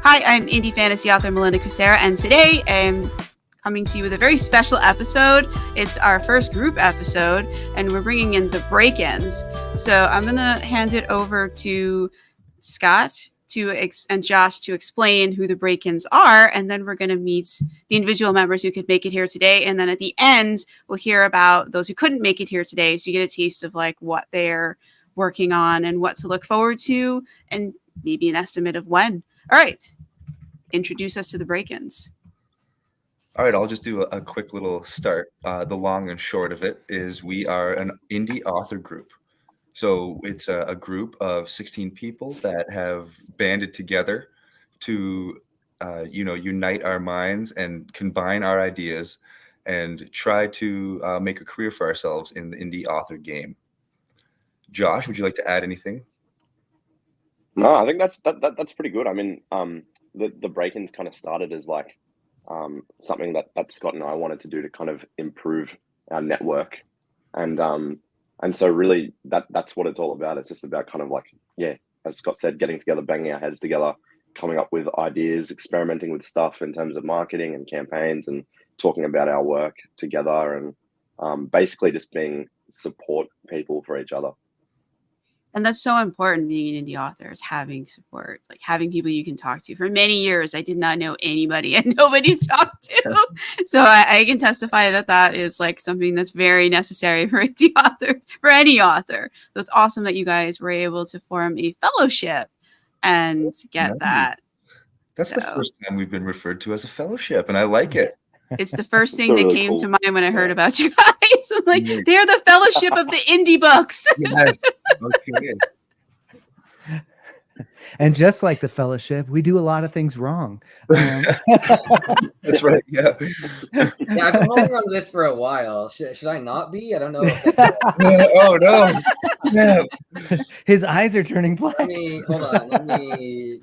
Hi, I'm indie fantasy author Melinda Kucsera, and today I'm coming to you with a very special episode. It's our first group episode, and we're bringing in the break-ins. So I'm going to hand it over to Scott and Josh to explain who the break-ins are, and then we're going to meet the individual members who could make it here today. And then at the end, we'll hear about those who couldn't make it here today, so you get a taste of like what they're working on and what to look forward to, and maybe an estimate of when. All right, introduce us to the break-ins. All right, I'll just do a quick little start. The long and short of it is we are an indie author group. So it's a group of 16 people that have banded together to, unite our minds and combine our ideas and try to make a career for ourselves in the indie author game. Josh, would you like to add anything? No, I think that's pretty good. I mean, the break-ins kind of started as like something that Scott and I wanted to do to kind of improve our network, and so really that's what it's all about. It's just about kind of like, yeah, as Scott said, getting together, banging our heads together, coming up with ideas, experimenting with stuff in terms of marketing and campaigns, and talking about our work together, and basically just being support people for each other. And that's so important, being an indie author, is having support, like having people you can talk to. For many years, I did not know anybody and nobody to talk to. So I can testify that is like something that's very necessary for indie authors, for any author. So it's awesome that you guys were able to form a fellowship and get that. That's the first time we've been referred to as a fellowship, and I like it. It's the first thing that came to mind when I heard about you guys. I'm like, they're the fellowship of the indie books. Yes. Okay. And just like the fellowship, we do a lot of things wrong. That's right. Yeah. Yeah, I've been holding on to this for a while. Should I not be? I don't know. Oh no. Yeah. His eyes are turning black. Hold on. Let me.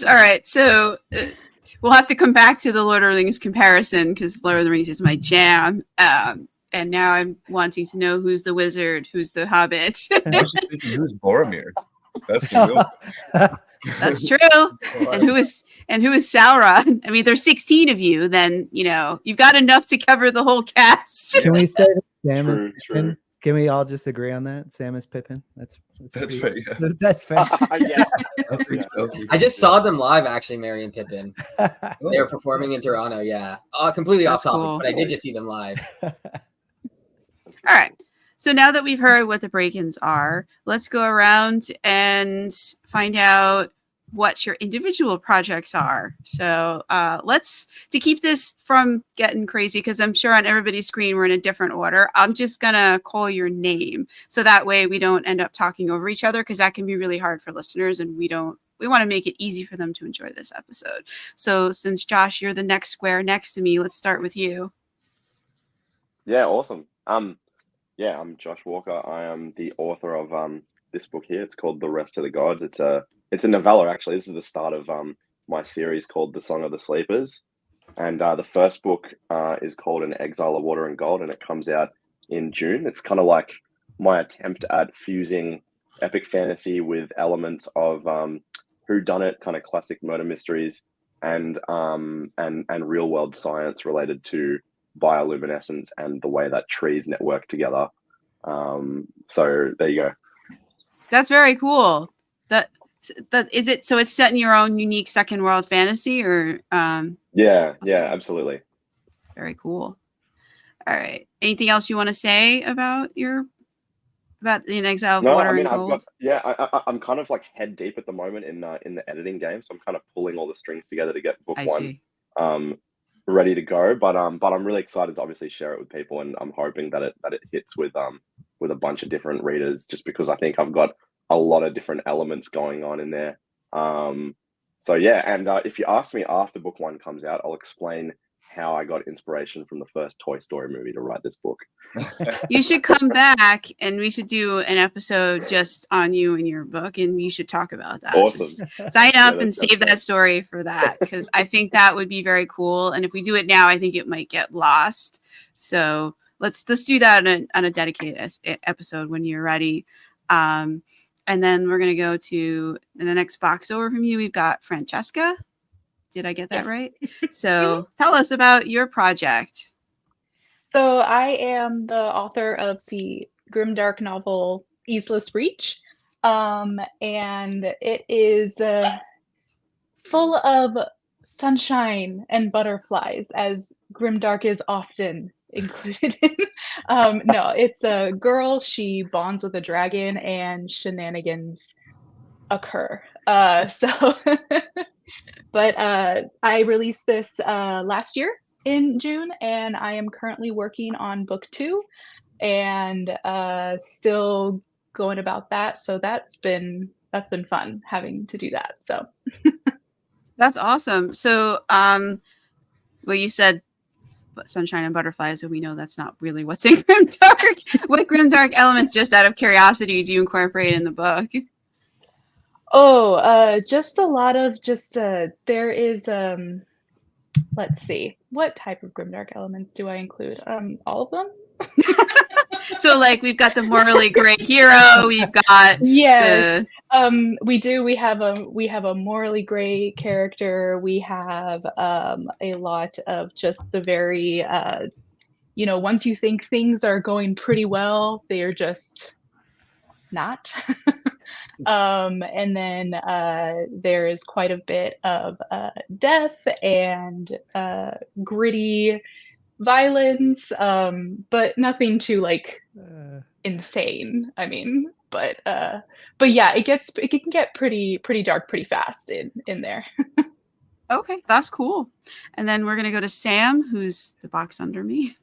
All right, so we'll have to come back to the Lord of the Rings comparison, because Lord of the Rings is my jam. And now I'm wanting to know who's the wizard, who's the hobbit. Who's Boromir? That's the real. That's true. And who is Sauron? I mean, there's 16 of you. Then you've got enough to cover the whole cast. Can we say that Sam is Pippin? Can we all just agree on that? Sam is Pippin. That's fair. Yeah. That's fair. Yeah. I just saw them live, actually, Merry and Pippin. They were performing in Toronto. Yeah, completely off topic, cool. But I did just see them live. All right. So now that we've heard what the break-ins are, let's go around and find out what your individual projects are. So to keep this from getting crazy, because I'm sure on everybody's screen we're in a different order, I'm just gonna call your name, so that way we don't end up talking over each other, because that can be really hard for listeners, and we want to make it easy for them to enjoy this episode. So since Josh, you're the next square next to me, let's start with you. Yeah, awesome. Yeah, I'm Josh Walker. I am the author of this book here. It's called The Rest of the Gods. It's a novella, actually. This is the start of my series called The Song of the Sleepers. And the first book is called An Exile of Water and Gold, and it comes out in June. It's kind of like my attempt at fusing epic fantasy with elements of whodunit, kind of classic murder mysteries, and real world science related to bioluminescence and the way that trees network together. So there you go. That's very cool. That is it. So it's set in your own unique second world fantasy, or yeah, absolutely. Very cool. All right. Anything else you want to say about the Exile of Water and Gold? I'm kind of like head deep at the moment in the editing game, so I'm kind of pulling all the strings together to get book one ready to go. But I'm really excited to obviously share it with people, and I'm hoping that it hits with a bunch of different readers, just because I think I've got a lot of different elements going on in there. So yeah, and if you ask me after book one comes out, I'll explain how I got inspiration from the first Toy Story movie to write this book. You should come back, and we should do an episode just on you and your book, and you should talk about that. Awesome. Just sign up and save that story for that, because I think that would be very cool. And if we do it now, I think it might get lost. So let's do that on a dedicated episode when you're ready. And then we're going to go to the next box over from you. We've got Francesca. Did I get that right? So tell us about your project. So I am the author of the grimdark novel Easeless Reach. And it is full of sunshine and butterflies, as grimdark is often included in. No, it's a girl. She bonds with a dragon and shenanigans occur. But I released this last year in June, and I am currently working on book 2 and still going about that. So that's been fun having to do that. So That's awesome. So well, you said sunshine and butterflies, so we know that's not really what's in grimdark. What grimdark elements, just out of curiosity, do you incorporate in the book? Just a lot of there is let's see, what type of grimdark elements do I include? All of them. So like we've got the morally great hero, we've got we do. We have a morally gray character. We have a lot of just the very once you think things are going pretty well, they are just not. And then there is quite a bit of death and gritty violence, but nothing too insane. I mean, but yeah, it can get pretty dark pretty fast in there. Okay, that's cool. And then we're gonna go to Sam, who's the box under me.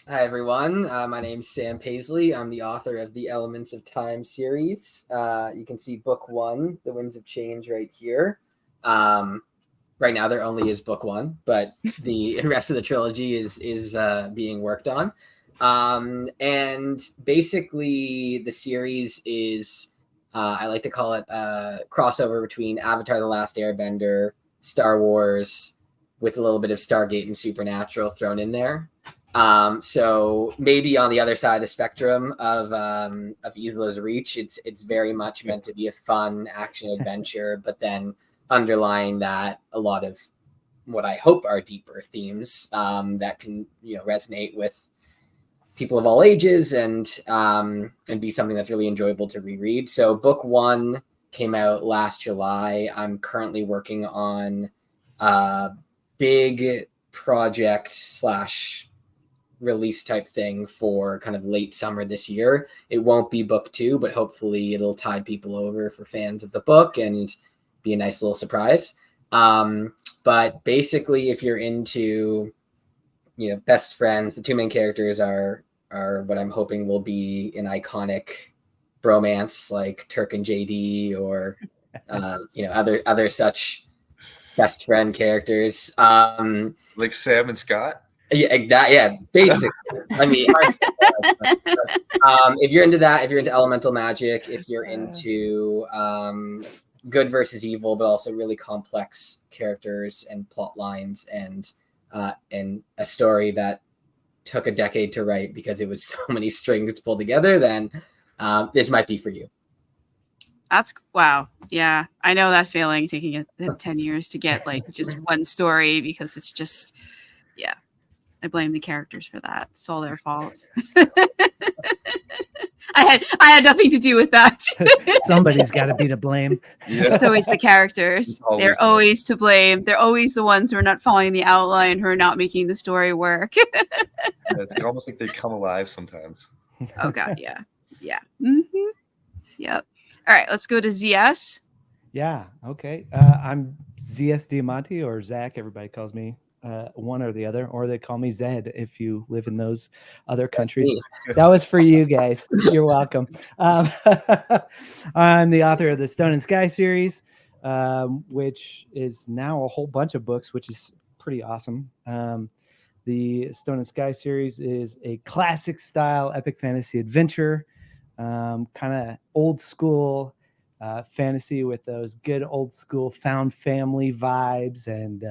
Hi everyone, my name's Sam Paisley. I'm the author of the Elements of Time series. You can see book 1, The Winds of Change, right here. Right now there only is book 1, but the rest of the trilogy is being worked on. And basically the series is, I like to call it a crossover between Avatar: The Last Airbender, Star Wars, with a little bit of Stargate and Supernatural thrown in there. So maybe on the other side of the spectrum of Easeless Reach, it's very much meant to be a fun action adventure, but then underlying that, a lot of what I hope are deeper themes that can resonate with people of all ages and be something that's really enjoyable to reread. So book 1 came out last July. I'm currently working on a big project / release type thing for kind of late summer this year. It won't be book 2, but hopefully it'll tide people over for fans of the book and be a nice little surprise. But basically, if you're into best friends, the 2 main characters are what I'm hoping will be an iconic bromance like Turk and JD, or other such best friend characters. Like Sam and Scott. Yeah, exactly. Yeah, basically. I mean, if you're into that, if you're into elemental magic, if you're into good versus evil, but also really complex characters and plot lines, and a story that took a decade to write because it was so many strings pulled together, then this might be for you. That's wow. Yeah, I know that feeling, taking it 10 years to get just one story, because it's just, yeah. I blame the characters for that. It's all their fault. I had nothing to do with that. Somebody's got to be to blame. Yeah. It's always the characters. They're always to blame. They're always the ones who are not following the outline, who are not making the story work. It's almost like they come alive sometimes. Oh God, yeah. Mm-hmm. Yep. All right, let's go to ZS. Yeah. Okay. I'm ZS Diamante, or Zach. Everybody calls me one or the other, or they call me Zed if you live in those other countries. That was for you guys. You're welcome. I'm the author of the Stone and Sky series, which is now a whole bunch of books, which is pretty awesome. The Stone and Sky series is a classic style epic fantasy adventure, kind of old school fantasy with those good old school found family vibes, and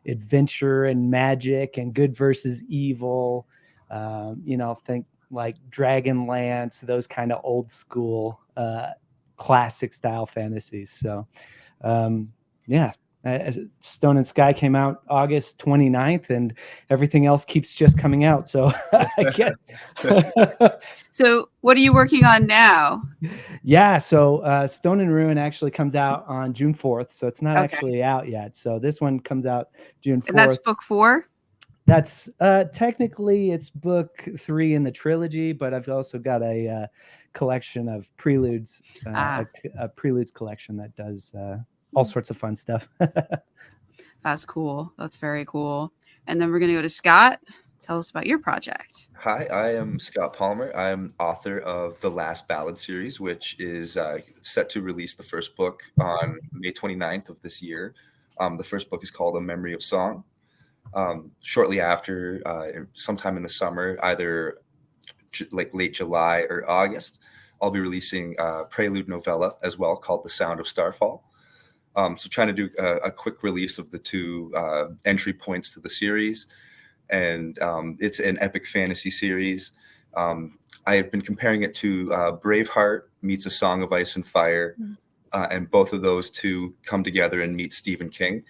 adventure and magic and good versus evil. Think like Dragonlance, those kind of old school classic style fantasies. So, yeah. Stone and Sky came out August 29th, and everything else keeps just coming out. So I guess. So what are you working on now? Yeah, so Stone and Ruin actually comes out on June 4th, so it's not actually out yet. So this one comes out June 4th. And that's book 4? That's technically it's book 3 in the trilogy, but I've also got a collection of preludes, a preludes collection that does all sorts of fun stuff. That's cool. That's very cool. And then we're going to go to Scott. Tell us about your project. Hi, I am Scott Palmer. I'm author of the Last Ballad series, which is set to release the first book on May 29th of this year. The first book is called A Memory of Song. Shortly after, sometime in the summer, either like late July or August, I'll be releasing a prelude novella as well called The Sound of Starfall. So trying to do a quick release of the 2 entry points to the series. And it's an epic fantasy series. I have been comparing it to Braveheart meets A Song of Ice and Fire, and both of those 2 come together and meet Stephen King.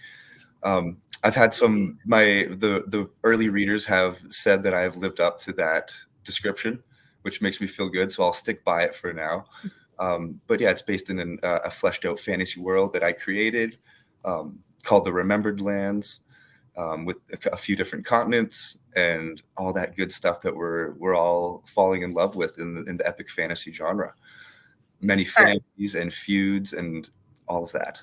I've had the early readers have said that I have lived up to that description, which makes me feel good. So I'll stick by it for now. But yeah, it's based in a fleshed out fantasy world that I created called the Remembered Lands. With a few different continents and all that good stuff that we're all falling in love with in the epic fantasy genre. Many families and feuds and all of that.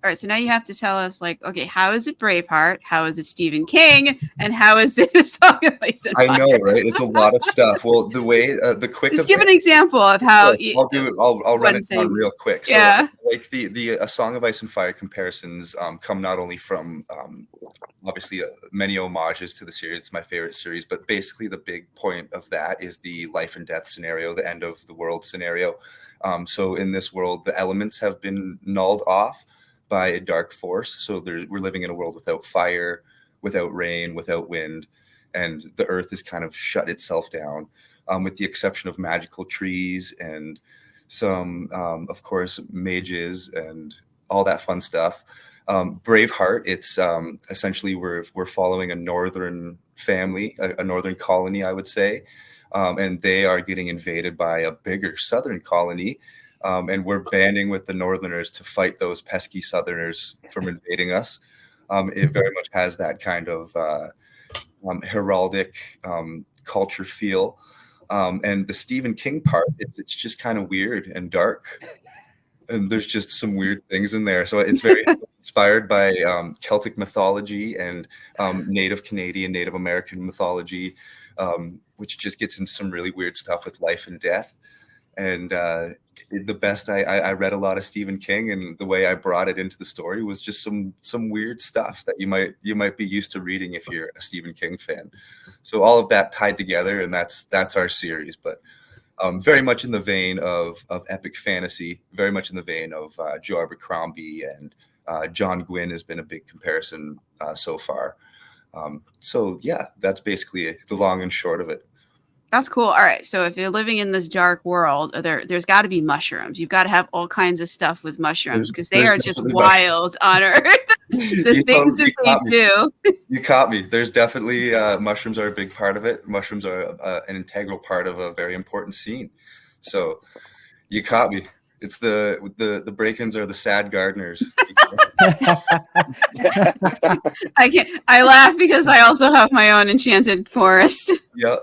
All right, so now you have to tell us, like, okay, how is it Braveheart? How is it Stephen King? And how is it A Song of Ice and Fire? I know, right? It's a lot of stuff. Well, the way the quick. Just give an example of how. I'll run it down real quick. So, yeah. Like the A Song of Ice and Fire comparisons come not only from obviously many homages to the series. It's my favorite series, but basically the big point of that is the life and death scenario, the end of the world scenario. So in this world, the elements have been nulled off by a dark force. So we're living in a world without fire, without rain, without wind, and the earth has kind of shut itself down, with the exception of magical trees and some, of course, mages and all that fun stuff. Braveheart, it's essentially we're following a northern family, a northern colony, I would say, and they are getting invaded by a bigger southern colony. And we're banding with the Northerners to fight those pesky Southerners from invading us. It very much has that kind of heraldic culture feel. And the Stephen King part, it's just kind of weird and dark. And there's just some weird things in there. So it's very inspired by Celtic mythology and Native Canadian, Native American mythology, which just gets into some really weird stuff with life and death. And the best I read a lot of Stephen King, and the way I brought it into the story was just some weird stuff that you might be used to reading if you're a Stephen King fan. So all of that tied together, and that's our series. But very much in the vein of epic fantasy, very much in the vein of Joe Abercrombie, and John Gwynne has been a big comparison so far. So yeah, that's basically the long and short of it. That's cool. All right. So if you're living in this dark world, there's got to be mushrooms. You've got to have all kinds of stuff with mushrooms because they are just wild on Earth. The things that they do. You caught me. There's definitely mushrooms are a big part of it. Mushrooms are an integral part of a very important scene. So you caught me. It's the break-ins are the sad gardeners. I can't. I laugh because I also have my own enchanted forest. Yeah.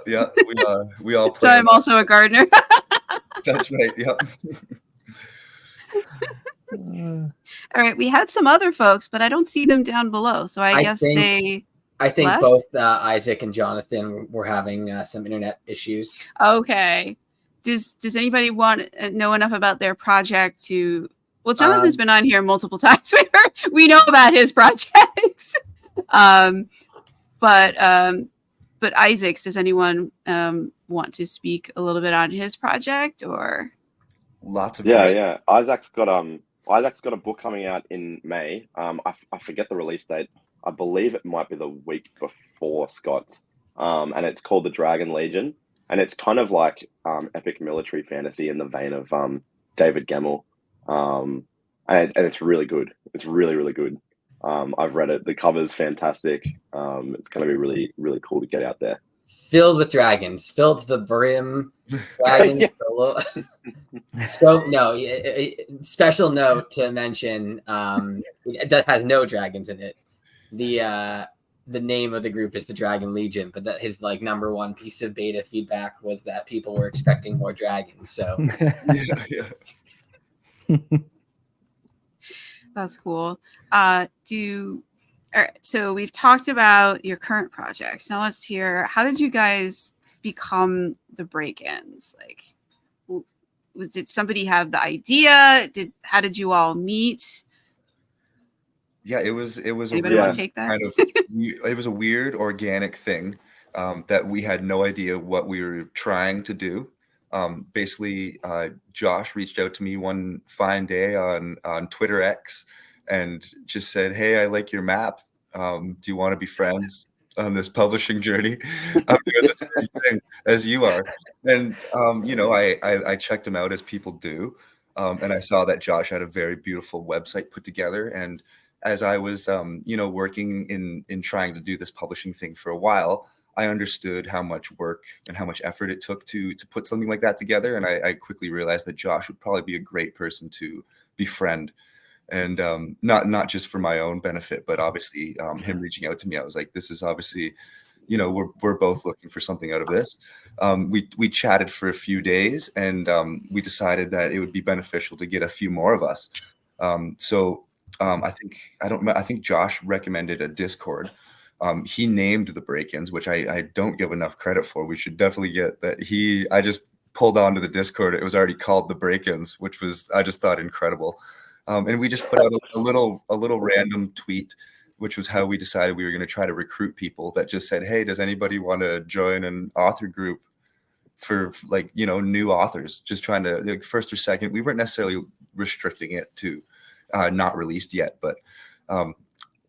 We all. So I'm also a gardener. That's right. Yep. All right. We had some other folks, but I don't see them down below. So I guess they. I think left? Both Isaac and Jonathan were having some internet issues. Okay. Does anybody know enough about their project to? Well, Jonathan's been on here multiple times. We know about his projects. But Isaac's, does anyone want to speak a little bit on his project or? Lots of yeah. Isaac's got a book coming out in May. I forget the release date. I believe it might be the week before Scott's. And it's called The Dragon Legion. And it's kind of like epic military fantasy in the vein of David Gemmell. And it's really good. It's really, really good. I've read it. The cover's fantastic. It's going to be really, really cool to get out there. Filled with dragons, filled to the brim. Dragons. So no, special note to mention. That has no dragons in it. The name of the group is the Dragon Legion, but that his like number one piece of beta feedback was that people were expecting more dragons. So That's cool. So we've talked about your current projects. Now let's hear, how did you guys become the Break-Ins? Like, did somebody have the idea? How did you all meet? Yeah, it was Anybody want to take that? kind of it was a weird organic thing that we had no idea what we were trying to do. Basically, Josh reached out to me one fine day on Twitter X and just said, "Hey, I like your map. Do you want to be friends on this publishing journey?" I'm doing the same thing as you are. And I checked him out as people do, and I saw that Josh had a very beautiful website put together. And as I was working in trying to do this publishing thing for a while, I understood how much work and how much effort it took to put something like that together. And I quickly realized that Josh would probably be a great person to befriend. And not just for my own benefit, but obviously him reaching out to me, I was like, this is obviously, we're both looking for something out of this. We chatted for a few days, and we decided that it would be beneficial to get a few more of us. I think Josh recommended a Discord. He named the Break-Ins, which I don't give enough credit for. We should definitely get that. I just pulled onto the Discord. It was already called the Break-Ins, which was, I just thought, incredible. And we just put out a little random tweet, which was how we decided we were going to try to recruit people, that just said, "Hey, does anybody want to join an author group for new authors?" Just trying to, like, first or second. We weren't necessarily restricting it to not released yet, but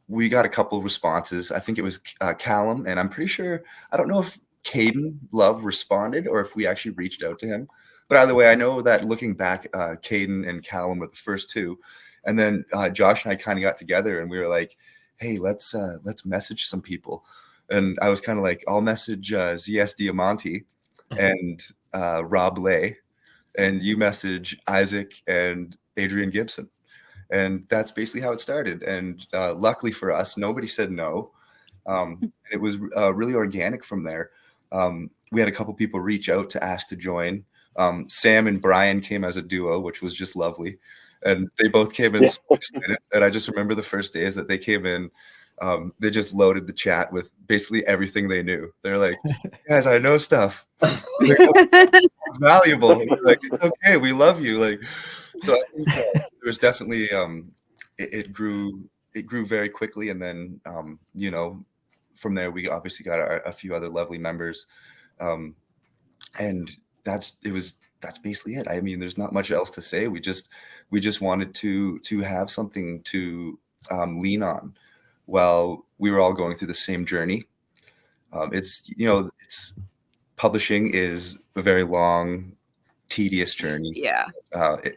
we got a couple of responses. I think it was Callum, and I'm pretty sure, I don't know if Caden Love responded or if we actually reached out to him. But either way, I know that looking back, Caden and Callum were the first two. And then Josh and I kind of got together and we were like, "Hey, let's message some people." And I was kind of like, "I'll message ZS Diamante and Rob Lay, and you message Isaac and Adrian Gibson." And that's basically how it started. And luckily for us, nobody said no. And it was really organic from there. We had a couple people reach out to ask to join. Sam and Brian came as a duo, which was just lovely. And they both came in so excited. And I just remember the first days that they came in, they just loaded the chat with basically everything they knew. They're like, "Guys, I know stuff. Valuable." And we're like, "It's okay. We love you." Like, so I think there was definitely it grew very quickly. And then, from there, we obviously got a few other lovely members. And that's basically it. I mean, there's not much else to say. We just wanted to have something to lean on while we were all going through the same journey. It's publishing is a very long, tedious journey. Yeah.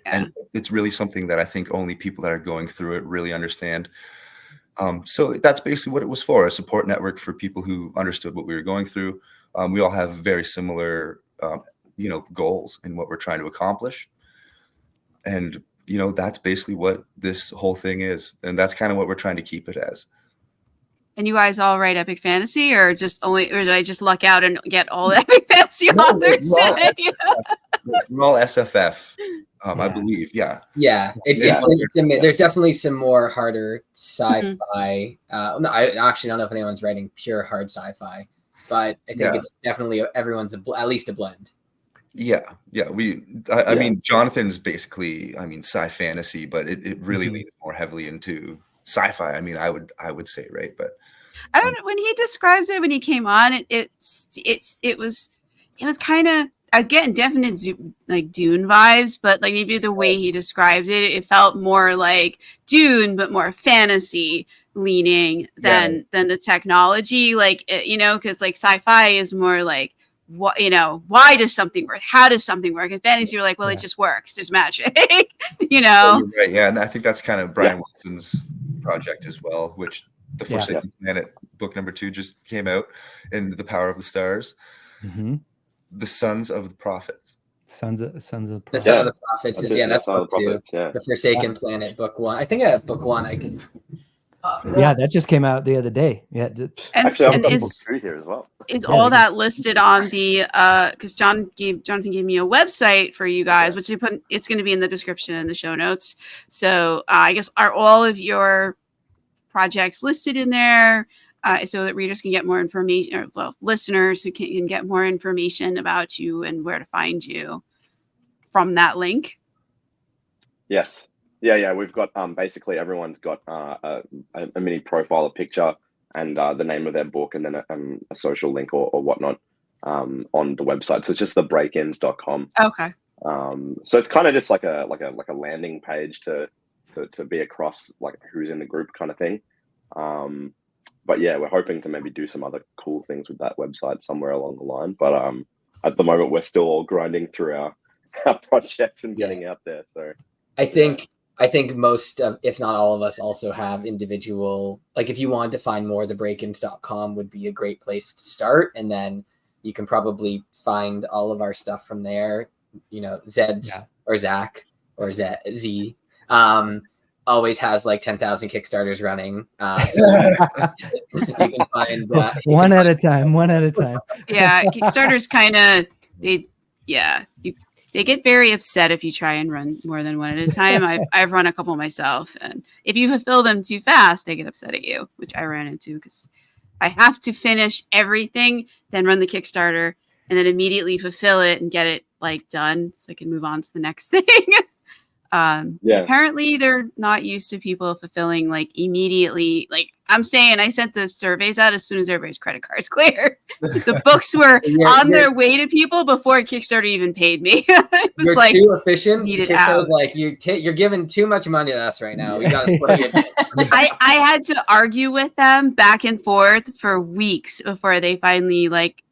And it's really something that I think only people that are going through it really understand. So that's basically what it was for, a support network for people who understood what we were going through. We all have very similar goals in what we're trying to accomplish. And, that's basically what this whole thing is. And that's kind of what we're trying to keep it as. And you guys all write epic fantasy, or did I just luck out and get all the epic fantasy authors today? We're all SFF, I believe. Yeah. Yeah. There's definitely some more harder sci-fi. No, I actually don't know if anyone's writing pure hard sci-fi, but I think it's definitely everyone's at least a blend. Yeah. I mean, Jonathan's basically, sci fantasy, but it really leans more heavily into sci-fi. I mean, I would say, right? But I don't know, when he describes it when he came on, it was kind of, I was getting definite Dune vibes, but like maybe the way he described it, it felt more like Dune, but more fantasy leaning than the technology, because like sci-fi is more like what, why does something work? How does something work? In fantasy, you're like, well, Yeah. it just works. There's magic, You're right, yeah, and I think that's kind of Brian Wilson's project as well, which the Forsaken Planet book number 2 just came out, and The Power of the Stars. Mm-hmm. The Sons of the Prophets. Sons of The Prophets. Son of the Prophets. That's book 2. Yeah. The Forsaken Planet, book 1. I think book 1 I can. Yeah, that just came out the other day. Yeah. And, Actually, I've and got is, book 2 here as well. is all that listed on the because Jonathan gave me a website for you guys, which it's going to be in the description in the show notes. So I guess are all of your projects listed in there so that readers can get more information, or well, listeners who can get more information about you and where to find you from that link? Yes. Yeah. We've got basically everyone's got a mini profile, a picture, and the name of their book, and then a social link or whatnot on the website. So it's just thebreakins.com. Okay. So it's kind of just like a landing page to be across like who's in the group kind of thing. But yeah, we're hoping to maybe do some other cool things with that website somewhere along the line. But at the moment, we're still all grinding through our projects and getting out there. So I think most of, if not all of us, also have individual, like if you wanted to find more, thebreakins.com would be a great place to start. And then you can probably find all of our stuff from there. Zed's or Zach or Z always has like 10,000 Kickstarters running. So you can find one at a time. Yeah, Kickstarter's kind of they get very upset if you try and run more than one at a time. I've run a couple myself, and if you fulfill them too fast, they get upset at you, which I ran into because I have to finish everything, then run the Kickstarter, and then immediately fulfill it and get it like done so I can move on to the next thing. Apparently they're not used to people fulfilling like immediately. Like I'm saying, I sent the surveys out as soon as everybody's credit cards cleared. The books were on their way to people before Kickstarter even paid me. It was like too efficient. Kickstarter's like you're giving too much money to us right now. We got to slow you down. I had to argue with them back and forth for weeks before they finally like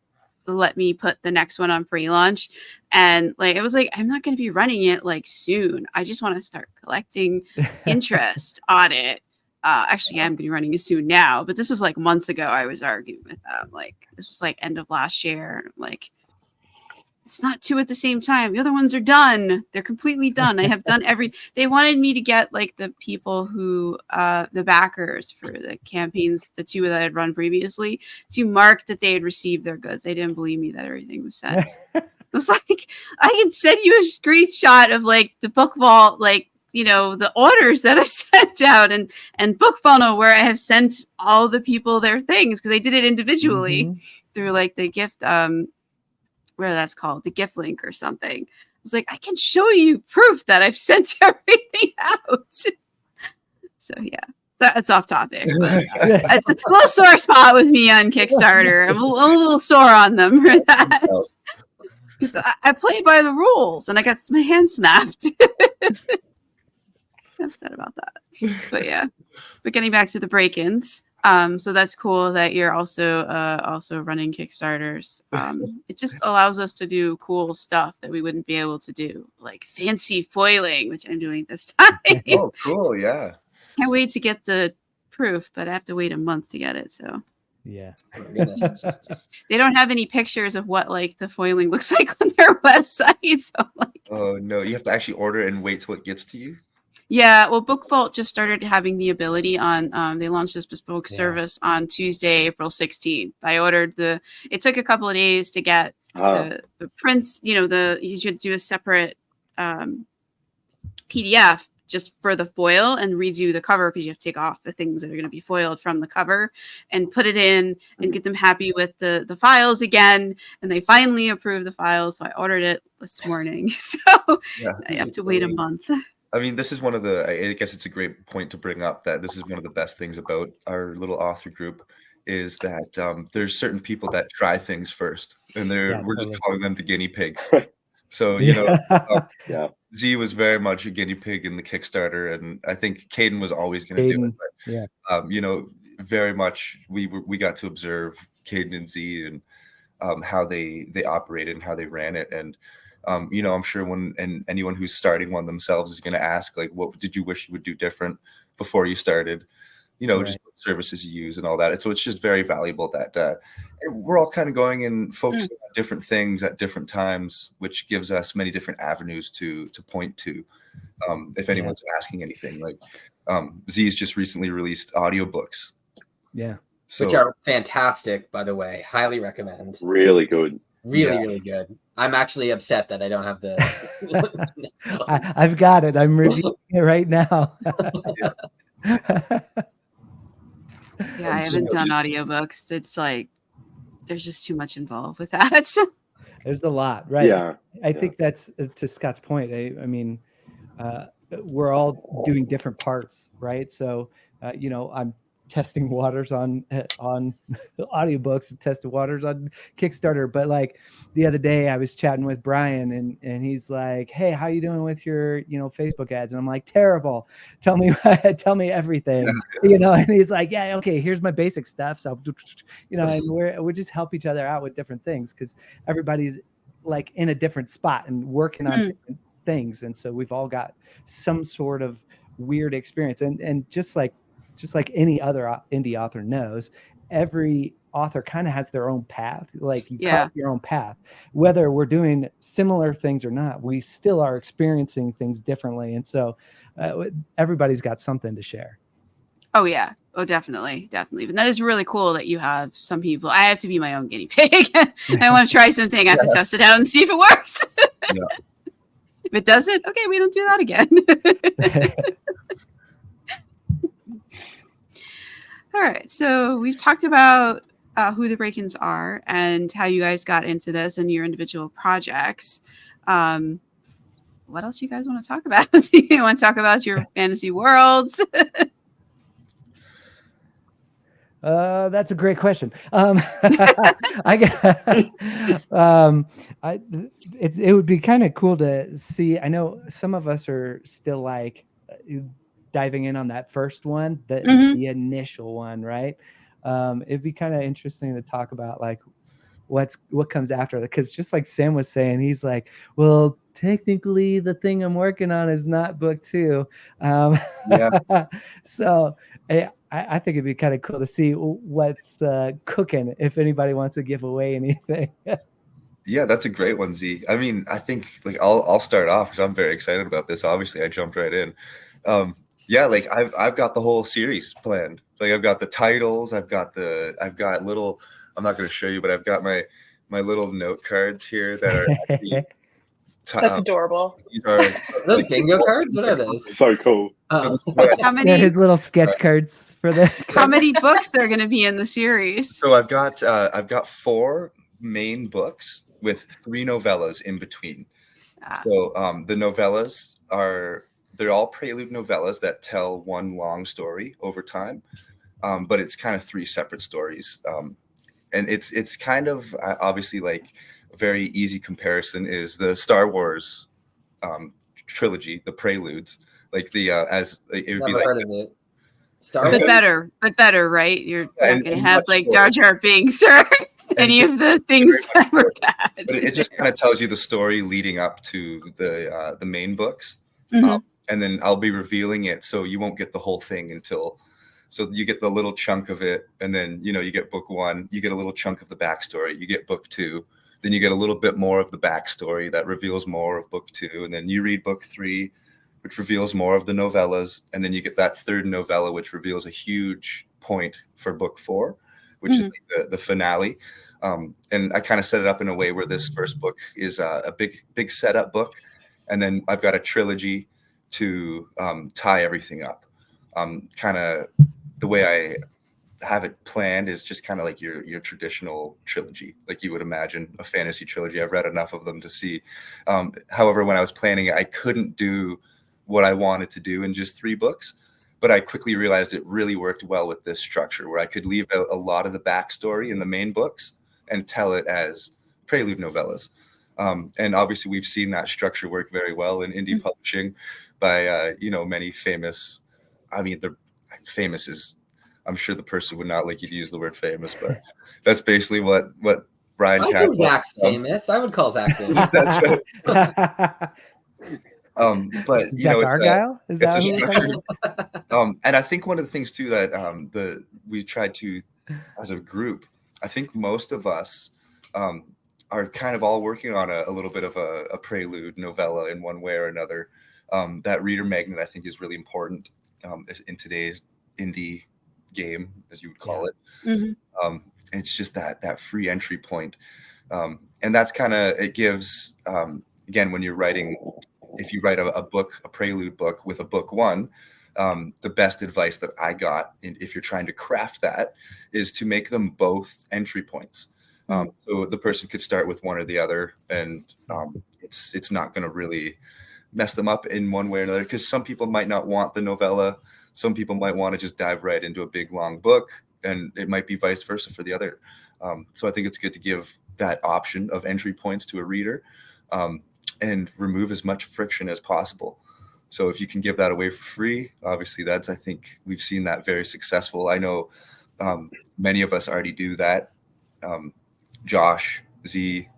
let me put the next one on pre-launch. And like it was like, I'm not going to be running it like soon. I just want to start collecting interest on it. Actually, I'm going to be running it soon now, but this was like months ago. I was arguing with them. Like this was like end of last year. I'm like, it's not 2 at the same time. The other ones are done. They're completely done. I have done they wanted me to get like the people who, the backers for the campaigns, the 2 that I had run previously, to mark that they had received their goods. They didn't believe me that everything was sent. It was like, I can send you a screenshot of like the book vault, like, the orders that I sent out and book funnel where I have sent all the people their things because I did it individually through like the gift, where that's called the gift link or something. I was like, I can show you proof that I've sent everything out. So yeah, that's off topic. But it's a little sore spot with me on Kickstarter. I'm a little sore on them for that. Because I play by the rules and I got my hand snapped. I'm upset about that. But yeah. But getting back to the break-ins. So that's cool that you're also running Kickstarters. It just allows us to do cool stuff that we wouldn't be able to do, like fancy foiling, which I'm doing this time. Oh, cool! Yeah, can't wait to get the proof, but I have to wait a month to get it. So yeah, they don't have any pictures of what like the foiling looks like on their website. So like, oh no, you have to actually order and wait till it gets to you. Yeah, well, Book Vault just started having the ability on. They launched this bespoke service on Tuesday, April 16th. I ordered it took a couple of days to get the prints. You should do a separate PDF just for the foil and redo the cover because you have to take off the things that are going to be foiled from the cover and put it in and get them happy with the files again. And they finally approved the files, so I ordered it this morning. So I have to wait a month. I mean, this is I guess it's a great point to bring up that this is one of the best things about our little author group is that there's certain people that try things first and we're just calling them the guinea pigs. So, Z was very much a guinea pig in the Kickstarter. And I think Caden was always going to do it. But, very much we got to observe Caden and Z and how they operated and how they ran it. And I'm sure anyone who's starting one themselves is going to ask, like, what did you wish you would do different before you started? Right. Just what services you use and all that. And so it's just very valuable that we're all kind of going and focusing on different things at different times, which gives us many different avenues to point to. If anyone's asking anything, like Z's just recently released audiobooks. Yeah. So, which are fantastic, by the way. Highly recommend. Really good. Really good. I'm actually upset that I don't have the. I've got it. I'm reviewing it right now. Yeah, I haven't done audiobooks. It's like there's just too much involved with that. There's a lot, right? Yeah. I think that's to Scott's point. I mean, we're all doing different parts, right? So, I'm testing waters on audiobooks, tested waters on Kickstarter. But like the other day I was chatting with Brian and he's like, "Hey, how you doing with your, Facebook ads?" And I'm like, "Terrible. Tell me everything." And he's like, "Yeah, okay, here's my basic stuff." So, and we just help each other out with different things because everybody's like in a different spot and working on different things. And so we've all got some sort of weird experience. And just like any other indie author knows, every author kind of has their own path. Like you carve your own path, whether we're doing similar things or not, we still are experiencing things differently. And so everybody's got something to share. Oh yeah. Oh, definitely. And that is really cool that you have some people. I have to be my own guinea pig. I want to try something. I have to test it out and see if it works. If it doesn't, okay, we don't do that again. All right. So we've talked about who the Break-ins are and how you guys got into this and your individual projects. What else you guys want to talk about? You want to talk about your fantasy worlds? That's a great question. It would be kind of cool to see. I know some of us are still like diving in on that first one, the initial one, right? It'd be kind of interesting to talk about like what comes after that, because just like Sam was saying, he's like, well, technically the thing I'm working on is not book 2. So I think it'd be kind of cool to see what's cooking, if anybody wants to give away anything. Yeah, that's a great one, Z. I mean, I think like I'll start off because I'm very excited about this. Obviously, I jumped right in. Like I've got the whole series planned. Like I've got the titles, I've got little. I'm not going to show you, but I've got my little note cards here that are. Actually, that's adorable. These are those bingo cards. What are those? So cool. How many? His little sketch cards for the. How many books are going to be in the series? So I've got 4 main books with 3 novellas in between. So the novellas they're all prelude novellas that tell one long story over time, but it's kind of 3 separate stories. And it's kind of obviously like a very easy comparison is the Star Wars trilogy, the preludes, like the as it would Never be like. Heard of it. But better, right? You're not going to have like Jar Jar Binks or any of the things that were bad. But it just kind of tells you the story leading up to the main books, and then I'll be revealing it, so you won't get the whole thing so you get the little chunk of it, and then you get book 1, you get a little chunk of the backstory, you get book 2, then you get a little bit more of the backstory that reveals more of book 2, and then you read book 3, which reveals more of the novellas, and then you get that 3rd novella, which reveals a huge point for book 4, which is like the finale. And I kind of set it up in a way where this first book is a big setup book, and then I've got a trilogy to tie everything up. Kind of the way I have it planned is just kind of like your traditional trilogy, like you would imagine a fantasy trilogy. I've read enough of them to see. However, when I was planning it, I couldn't do what I wanted to do in just 3 books, but I quickly realized it really worked well with this structure where I could leave out a lot of the backstory in the main books and tell it as prelude novellas. And obviously we've seen that structure work very well in indie publishing by, many famous, they're famous is, I'm sure the person would not like you to use the word famous, but that's basically what Brian I think Cadwell. Zach's famous. I would call Zach famous. That's right. But you Zach know, Argyle? Is it's that a who we're structured. talking And I think one of the things too that we tried to, as a group, I think most of us are kind of all working on a little bit of a prelude novella in one way or another. That reader magnet, I think, is really important in today's indie game, as you would call it. Mm-hmm. It's just that free entry point. And that's kind of, it gives, again, when you're writing, if you write a book, a prelude book with a book one, the best advice that I got, if you're trying to craft that, is to make them both entry points. So the person could start with one or the other, and it's not going to really mess them up in one way or another, because some people might not want the novella. Some people might want to just dive right into a big, long book, and it might be vice versa for the other. So I think it's good to give that option of entry points to a reader, and remove as much friction as possible. So if you can give that away for free, obviously I think we've seen that very successful. I know many of us already do that. Josh, Z,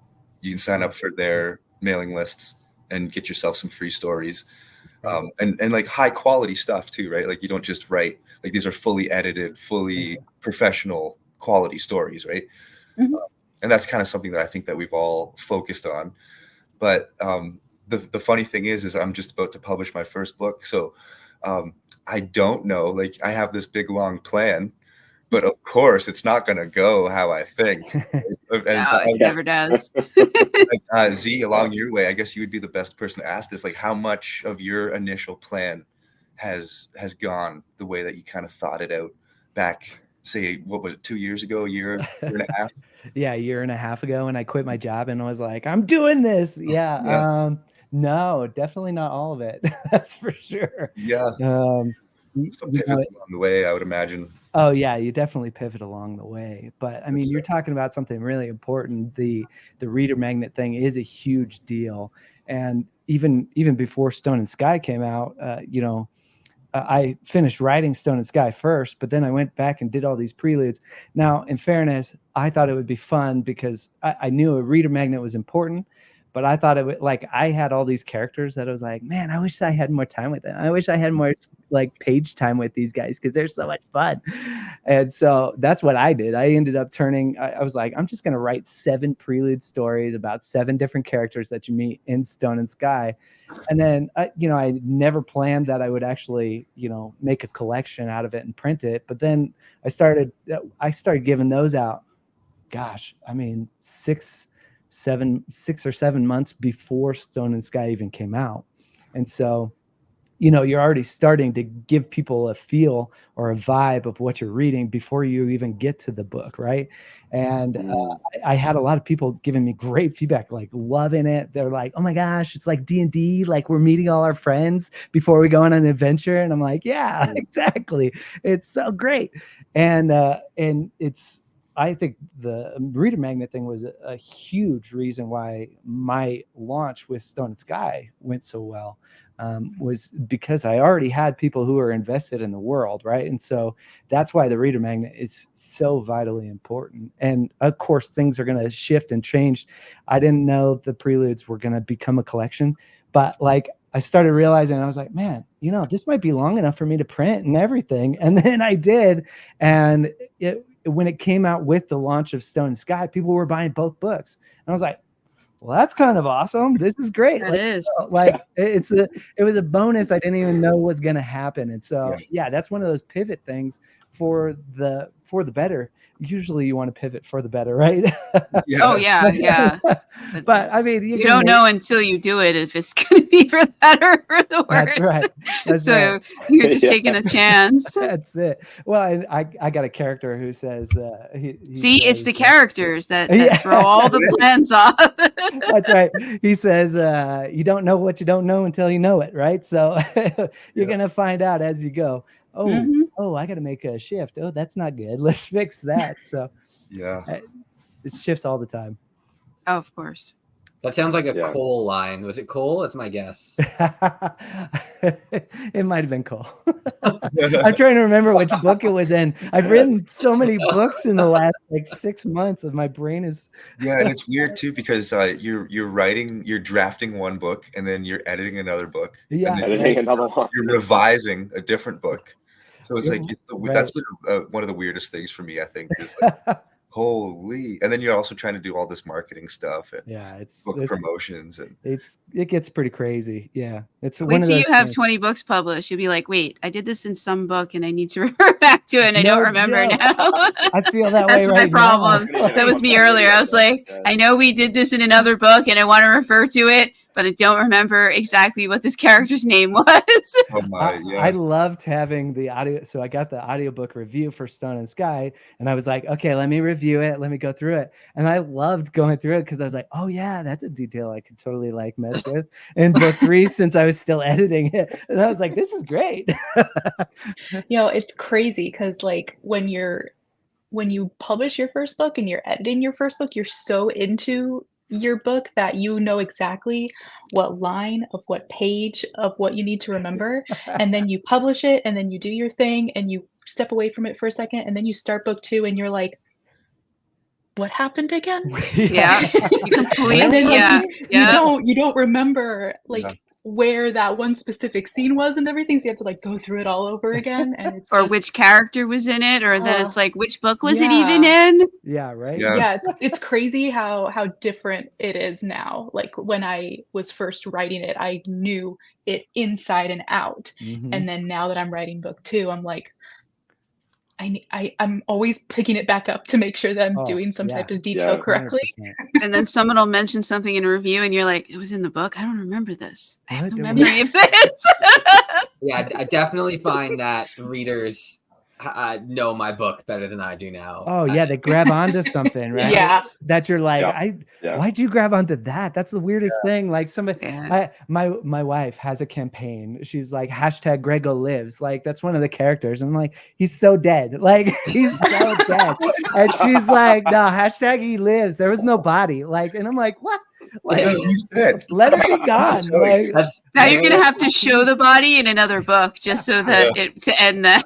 you can sign up for their mailing lists and get yourself some free stories. And like high quality stuff too, right? Like you don't just write, like these are fully edited, fully professional quality stories, right? Mm-hmm. And that's kind of something that I think that we've all focused on. But the funny thing is I'm just about to publish my first book. So I don't know, like I have this big, long plan, but of course it's not going to go how I think. And No, it never does. Z, along your way, I guess you would be the best person to ask this. Like, how much of your initial plan has gone the way that you kind of thought it out back, say, what was it, 2 years ago, year and a half? Yeah, a year and a half ago, and I quit my job and was like, I'm doing this. Yeah. No, definitely not all of it. That's for sure. Yeah. Some pivots along the way, I would imagine. Oh yeah, you definitely pivot along the way. But I mean, you're talking about something really important. The reader magnet thing is a huge deal. And even before Stone and Sky came out, I finished writing Stone and Sky first, but then I went back and did all these preludes. Now, in fairness, I thought it would be fun because I knew a reader magnet was important, but I thought it would, like, I had all these characters that I was like, man, I wish I had more time with them. I wish I had more like page time with these guys because they're so much fun. And so that's what I did. I ended up I was like, I'm just going to write 7 prelude stories about 7 different characters that you meet in Stone and Sky. And then, I never planned that I would actually, make a collection out of it and print it. But then I started giving those out. Gosh, I mean, 6 or 7 months before Stone and Sky even came out. And so, you're already starting to give people a feel or a vibe of what you're reading before you even get to the book, right? And I had a lot of people giving me great feedback, like loving it. They're like, "Oh my gosh, it's like D&D, like we're meeting all our friends before we go on an adventure." And I'm like, "Yeah, exactly. It's so great." And it's, I think the reader magnet thing was a huge reason why my launch with Stone and Sky went so well. Was because I already had people who were invested in the world, right? And so that's why the reader magnet is so vitally important. And of course, things are going to shift and change. I didn't know the preludes were going to become a collection, but like I started realizing, I was like, man, this might be long enough for me to print and everything. And then I did. And when it came out with the launch of Stone and Sky, people were buying both books. And I was like, well, that's kind of awesome. This is great. It is. Like it was a bonus I didn't even know was going to happen. And so, yeah, that's one of those pivot things for the better. Usually you want to pivot for the better, right? Yeah. Oh yeah. But I mean, you don't know until you do it if it's going to be for the better or the worse. That's right. That's so right. you're just taking a chance. That's it. Well, I got a character who says, see, says, it's the characters that yeah. throw all the plans off. That's right. He says, you don't know what you don't know until you know it, right? So you're going to find out as you go. Oh, I got to make a shift. Oh, that's not good. Let's fix that. So yeah, it shifts all the time. Oh, of course. That sounds like a Yeah. Cole line. Was it Cole? That's my guess. It might have been Cole. I'm trying to remember which book it was in. I've written so many books in the last like 6 months, and my brain is. Yeah, and it's weird too because you're drafting one book and then you're editing another book. Yeah, and then Editing another one. you're revising a different book. So it's like Right. that's been one of the weirdest things for me. I think is like, holy, and then you're also trying to do all this marketing stuff and Yeah, book promotions and it gets pretty crazy. Yeah, it's Wait one of till those you have things. 20 books published. You'll be like, wait, I did this in some book and I need to refer back to it and I No don't remember joke. now. I feel that That's way my right problem. now. That was me earlier. I was like, I know we did this in another book and I want to refer to it, but I don't remember exactly what this character's name was. oh my, yeah. I loved having the audio. So I got the audiobook review for Stone and Sky, and I was like, okay, let me review it. Let me go through it. And I loved going through it because I was like, oh yeah, that's a detail I could totally like mess with in book 3 since I was still editing it. And I was like, this is great. It's crazy because like when you publish your first book and you're editing your first book, you're so into your book that you know exactly what line of what page of what you need to remember, and then you publish it and then you do your thing and you step away from it for a second and then you start book 2 and you're like, what happened again? Yeah, you completely, And then like, yeah. you don't remember like Yeah. where that one specific scene was and everything, so you have to like go through it all over again, and it's Or just, which character was in it, or then it's like, which book was it yeah. even in? Yeah, right. Yeah. it's crazy how different it is now. Like when I was first writing it, I knew it inside and out. Mhm. And then now that I'm writing book 2, I'm like, I'm always picking it back up to make sure that I'm Oh, doing some yeah. type of detail correctly. 100%. And then someone will mention something in a review and you're like, it was in the book? I don't remember this. I have What? no It was- memory of this. Yeah, I definitely find that readers know my book better than I do now. Oh yeah, they grab onto something, right? Yeah. That you're like, Yeah. why'd you grab onto that? That's the weirdest thing. Like somebody, Yeah. my wife has a campaign. She's like #Grego lives. Like that's one of the characters. And I'm like, he's so dead. Like he's so dead. And she's like, no, #he lives. There was no body. Like, and I'm like, what? Like, He's dead. let it be gone. Like, Now you're gonna have to show the body in another book just so that to end that.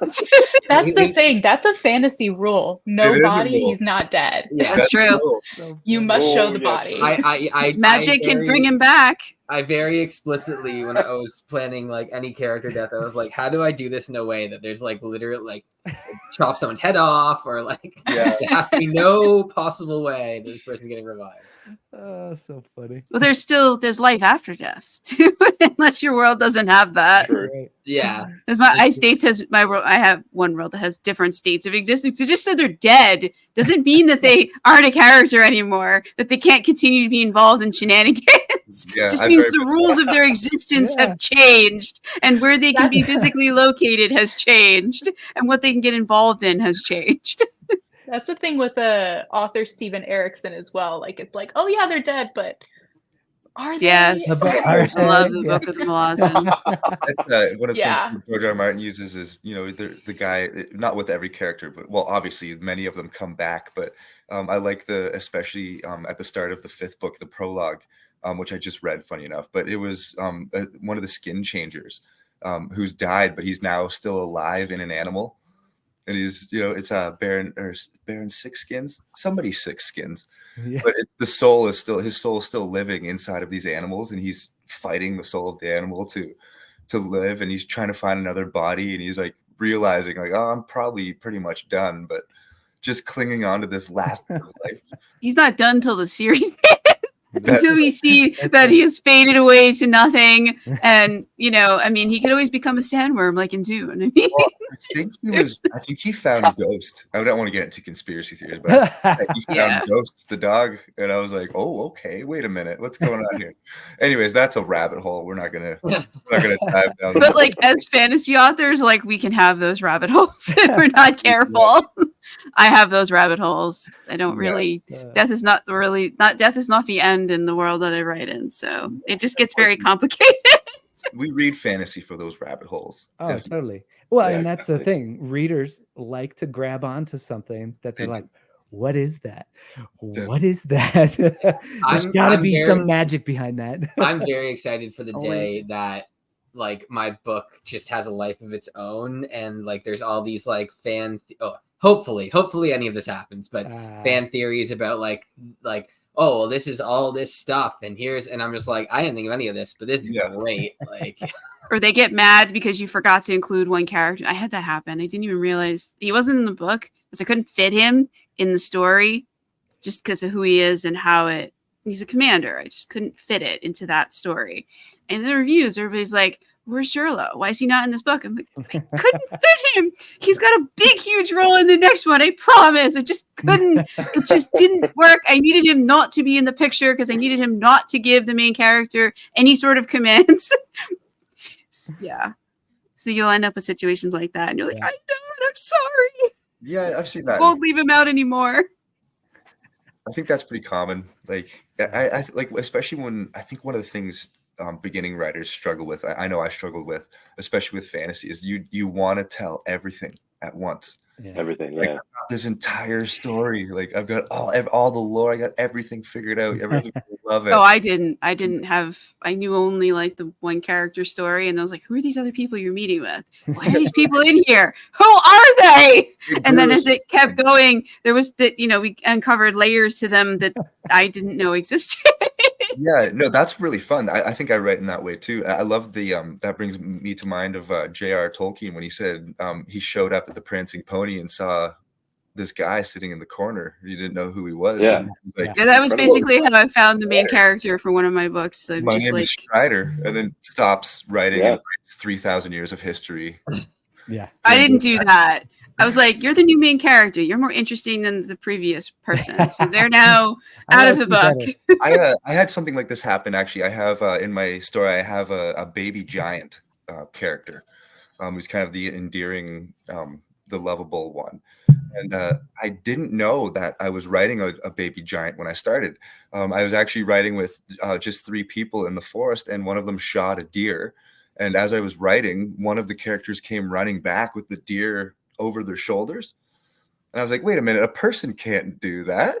That's the thing. That's a fantasy rule. It No is a body, rule. he's not dead. Yeah. That's true. cool. so You funny. must show the yeah, body. true. His magic can bring him back. I very explicitly, when I was planning like any character death, I was like, how do I do this in a way that there's like literally like chop someone's head off, or like Yeah. there has to be no possible way that this person's getting revived. Oh, so funny. Well, there's life after death too, unless your world doesn't have that. True. Right. Yeah. Because my states has my world. I have one world that has different states of existence. So just so they're dead doesn't mean that they aren't a character anymore. That they can't continue to be involved in shenanigans. Yeah, Just I means very the rules of their existence Yeah. have changed, and where they can be physically located has changed, and what they can get involved in has changed. That's the thing with author Steven Erikson as well. Like it's like, oh yeah, they're dead, but are they? Yes. I I love the Book of the Malazan. That's one of the Yeah. things George R. R. Martin uses is, the guy, not with every character, but well, obviously many of them come back, but I like especially at the start of the 5th book, the prologue, which I just read, funny enough, but it was one of the skin changers who's died, but he's now still alive in an animal. And he's, it's Baron 6 skins, somebody's 6 skins, Yeah. but his soul is still living inside of these animals, and he's fighting the soul of the animal to live, and he's trying to find another body, and he's like realizing like, oh, I'm probably pretty much done, but just clinging on to this last bit of life. He's not done till the series until we see that he has faded away to nothing. And he could always become a sandworm like in Dune. I mean, Well, I think he found Ghost. I don't want to get into conspiracy theories, but he found Yeah. Ghost, the dog, and I was like, oh, okay, wait a minute, what's going on here? Anyways, that's a rabbit hole. We're not gonna dive down. but like as fantasy authors, like we can have those rabbit holes if we're not careful. I have those rabbit holes. I don't really. Death is not the end in the world that I write in. So it just gets very complicated. We read fantasy for those rabbit holes. Oh, Definitely. totally. Well, Yeah, and that's the definitely. thing. Readers like to grab onto something that they're They like, what is that? What is that? There's got to be some magic behind that. I'm very excited for the Always. day that like my book just has a life of its own, and like there's all these like hopefully any of this happens, but fan theories about like oh well, this is all this stuff, and I'm just like, I didn't think of any of this, but this is great. Like, or they get mad because you forgot to include one character. I had that happen. I didn't even realize he wasn't in the book because I couldn't fit him in the story just because of who he is and how he's a commander. I just couldn't fit it into that story. And in the reviews, everybody's like, where's Jerlo? Why is he not in this book? I'm like, I couldn't fit him. He's got a big, huge role in the next one. I promise. I just couldn't. It just didn't work. I needed him not to be in the picture because I needed him not to give the main character any sort of commands. Yeah. So you'll end up with situations like that. And you're like, I know, I'm sorry. Yeah, I've seen that. Won't leave him out anymore. I think that's pretty common. Like, I like, especially when I think one of the things beginning writers struggle with, I know I struggled with, especially with fantasy, is you want to tell everything at once. Everything, like, I've got this entire story. Like, I've got all the lore. I got everything figured out. Everything. Love it. Oh, I didn't have. I knew only like the one character story, and I was like, "Who are these other people you're meeting with? Why are these people in here? Who are they?" And then as it kept going, there was we uncovered layers to them that I didn't know existed. Yeah, no, that's really fun. I think I write in that way too. I love the that brings me to mind of J.R. Tolkien when he said he showed up at the Prancing Pony and saw this guy sitting in the corner. He didn't know who he was. Yeah, like, that was basically how I found the main character for one of my books. So my just name like is Strider, and then stops writing and writes 3,000 years of history. Yeah, I didn't do that. I was like, you're the new main character. You're more interesting than the previous person. So they're now out of the book. I had something like this happen, actually. I have in my story, I have a baby giant character who's kind of the endearing, the lovable one. And I didn't know that I was writing a baby giant when I started. I was actually writing with just 3 people in the forest, and one of them shot a deer. And as I was writing, one of the characters came running back with the deer over their shoulders. And I was like, wait a minute, a person can't do that.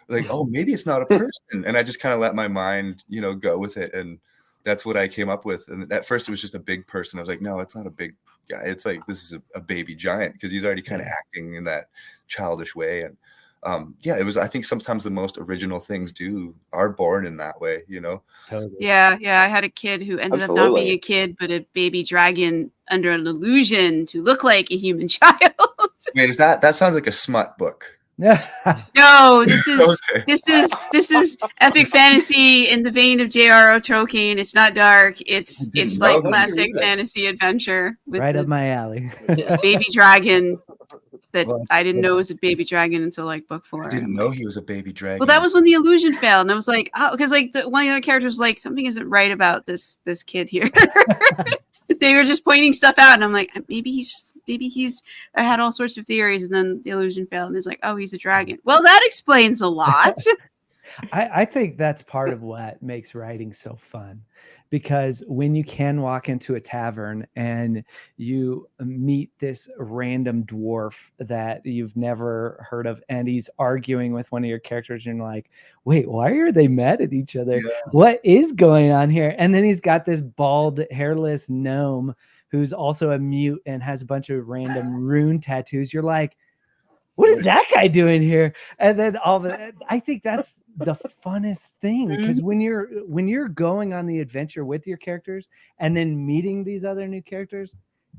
Like, oh, maybe it's not a person. And I just kind of let my mind, go with it. And that's what I came up with. And at first it was just a big person. I was like, no, it's not a big guy. It's like, this is a baby giant, because he's already kind of acting in that childish way. And it was, I think sometimes the most original things are born in that way, Totally. Yeah. I had a kid who ended up not being a kid, but a baby dragon under an illusion to look like a human child. Wait, that sounds like a smut book. No, this is epic fantasy in the vein of J.R.R. Tolkien. It's not dark. It's like classic fantasy adventure with right up my alley. Baby dragon. That I didn't know was a baby dragon until like book 4. I didn't know he was a baby dragon. Well, that was when the illusion failed, and I was like, oh, because like one of the other characters was like, something isn't right about this kid here. They were just pointing stuff out, and I'm like, maybe he's. I had all sorts of theories, and then the illusion failed, and it's like, oh, he's a dragon. Well, that explains a lot. I think that's part of what makes writing so fun, because when you can walk into a tavern and you meet this random dwarf that you've never heard of, and he's arguing with one of your characters, and you're like, wait, why are they mad at each other? Yeah. What is going on here? And then he's got this bald, hairless gnome who's also a mute and has a bunch of random rune tattoos. You're like, what is that guy doing here? And then I think that's the funnest thing, because when you're going on the adventure with your characters and then meeting these other new characters,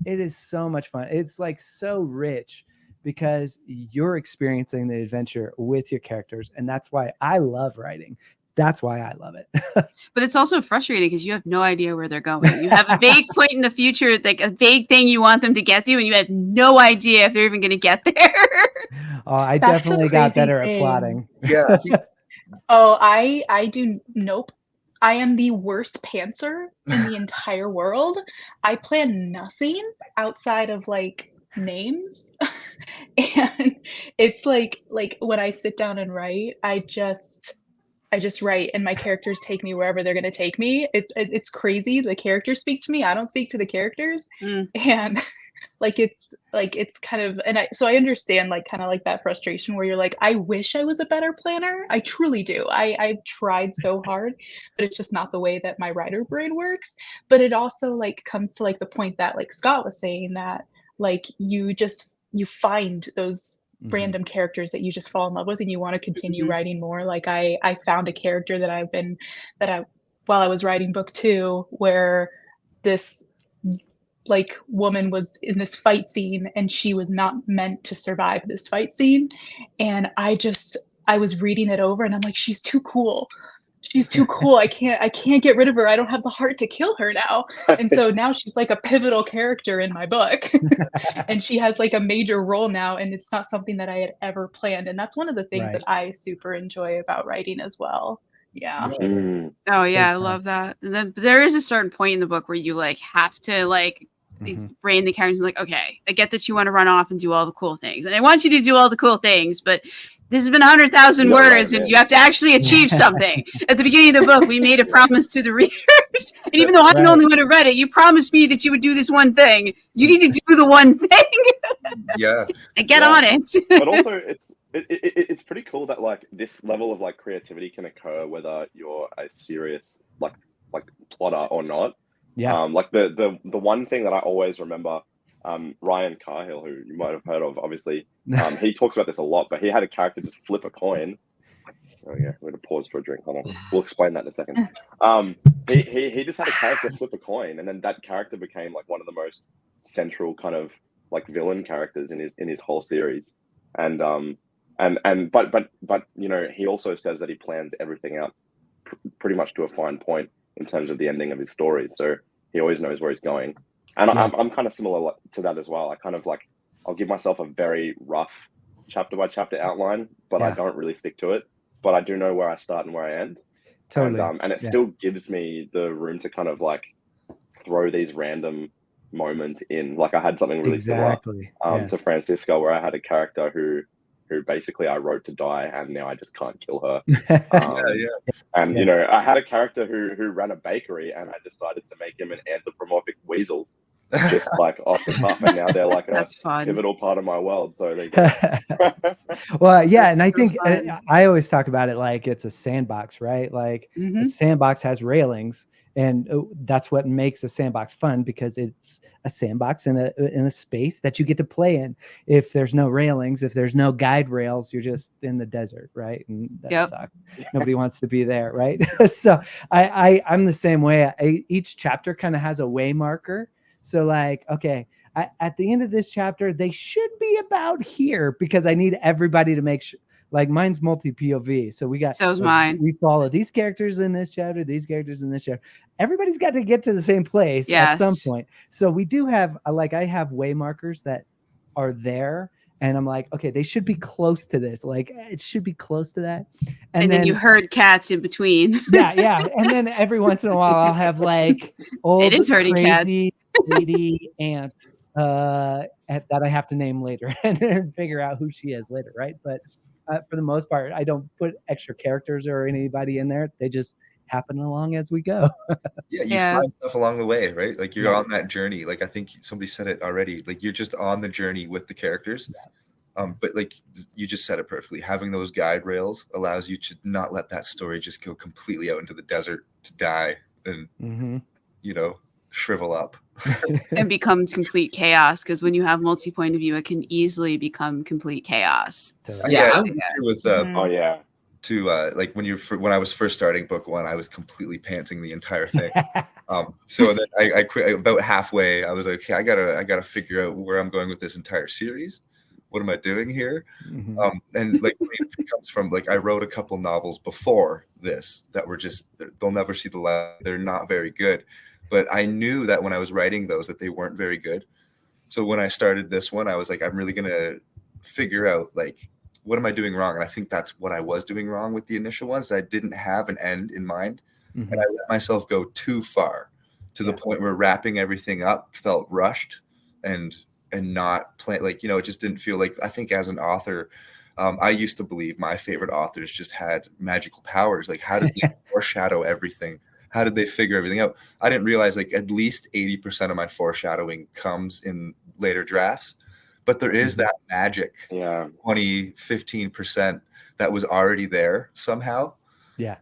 it is so much fun. It's like so rich because you're experiencing the adventure with your characters, and that's why I love writing. That's why I love it. But it's also frustrating because you have no idea where they're going. You have a vague point in the future, like a vague thing you want them to get to, and you have no idea if they're even going to get there. Oh, I definitely got better at plotting. Yeah. Oh, I do. Nope. I am the worst pantser in the entire world. I plan nothing outside of like names. And it's like when I sit down and write, I just write, and my characters take me wherever they're going to take me. It's crazy. The characters speak to me. I don't speak to the characters. And Like it's kind of, and so I understand like kind of like that frustration where you're like, I wish I was a better planner. I truly do. I've tried so hard, but it's just not the way that my writer brain works. But it also like comes to like the point that like Scott was saying, that like you find those random characters that you just fall in love with and you want to continue writing more. Like I found a character while I was writing book 2, where this like woman was in this fight scene and she was not meant to survive this fight scene. And I was reading it over and I'm like, she's too cool. She's too cool. I can't get rid of her. I don't have the heart to kill her now. And so now she's like a pivotal character in my book. And she has like a major role now, and it's not something that I had ever planned. And that's one of the things that I super enjoy about writing as well. Yeah. Oh yeah, I love that. And then there is a certain point in the book where you like have to like rein the characters, like, okay, I get that you want to run off and do all the cool things, and I want you to do all the cool things, but this has been 100,000 words, and you have to actually achieve something. At the beginning of the book, we made a promise to the readers, and even though I'm the only one who read it, you promised me that you would do this one thing. You need to do the one thing. And get on it. But also, it's pretty cool that like this level of like creativity can occur whether you're a serious like plotter or not. Like the one thing that I always remember, Ryan Cahill, who you might have heard of, obviously, he talks about this a lot, but he had a character just flip a coin. Oh yeah, we're gonna pause for a drink. Hold on, we'll explain that in a second. He just had a character flip a coin, and then that character became like one of the most central kind of like villain characters in his whole series. And but you know, he also says that he plans everything out pretty much to a fine point in terms of the ending of his story, so he always knows where he's going. And I'm kind of similar to that as well. I kind of like, I'll give myself a very rough chapter by chapter outline, but I don't really stick to it. But I do know where I start and where I end. Totally. And it still gives me the room to kind of like throw these random moments in. Like I had something really similar to Francisca, where I had a character who basically I wrote to die, and now I just can't kill her. And you know, I had a character who ran a bakery, and I decided to make him an anthropomorphic weasel, just like off the cuff, and now they're like a pivotal part of my world. So they go. Well, yeah, and I think I always talk about it like it's a sandbox, right? Like a sandbox has railings, and that's what makes a sandbox fun, because it's a sandbox in a space that you get to play in. If there's no railings, if there's no guide rails, you're just in the desert, right? And that sucks. Nobody wants to be there, right? So I'm the same way. Each chapter kind of has a way marker. So like, okay, at the end of this chapter, they should be about here, because I need everybody to make sure. Like mine's multi-POV. So we got, so's mine. We follow these characters in this chapter, these characters in this chapter. Everybody's got to get to the same place at some point. So we do have, like, I have way markers that are there. And I'm like, okay, they should be close to this. Like, it should be close to that. And then you herd cats in between. Yeah. And then every once in a while, I'll have like old, it is herding crazy cats. lady aunt that I have to name later and then figure out who she is later, right? But for the most part, I don't put extra characters or anybody in there. They just happen along as we go. You find stuff along the way, right? Like you're on that journey. Like I think somebody said it already. Like you're just on the journey with the characters. But like you just said it perfectly. Having those guide rails allows you to not let that story just go completely out into the desert to die and you know, shrivel up and become complete chaos, because when you have multi-point of view, it can easily become complete chaos. With like when I was first starting book 1, I was completely pantsing the entire thing. So then I quit about halfway. I was like, okay, I gotta figure out where I'm going with this entire series. What am I doing here? And like it comes from like I wrote a couple novels before this that were just, they'll never see the light. They're not very good. But I knew that when I was writing those that they weren't very good. So when I started this one, I was like, I'm really gonna figure out like, what am I doing wrong? And I think that's what I was doing wrong with the initial ones. I didn't have an end in mind, and I let myself go too far to the point where wrapping everything up felt rushed and not play, like, you know, it just didn't feel like, I think as an author, I used to believe my favorite authors just had magical powers. Like, how did they foreshadow everything how did they figure everything out? I didn't realize like at least 80% of my foreshadowing comes in later drafts, but there is that magic 15% that was already there somehow. Yeah.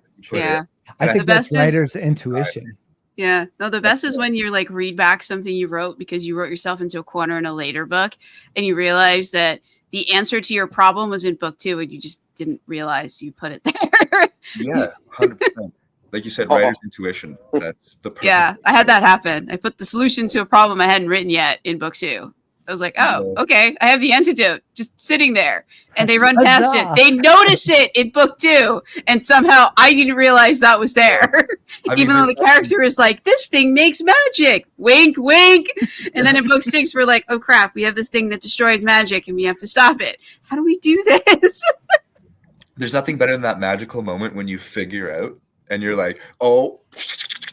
I think that's writer's intuition. Yeah. No, the best is when you like read back something you wrote because you wrote yourself into a corner in a later book and you realize that the answer to your problem was in book 2 and you just didn't realize you put it there. Yeah, 100%. Like you said, writer's intuition. That's the perfect. Yeah, I had that happen. I put the solution to a problem I hadn't written yet in book 2. I was like, oh, okay, I have the antidote just sitting there. And they run past it. They notice it in book 2. And somehow I didn't realize that was there. Even though the character is like, this thing makes magic. Wink, wink. And then in book 6, we're like, oh, crap, we have this thing that destroys magic and we have to stop it. How do we do this? There's nothing better than that magical moment when you figure out and you're like, oh.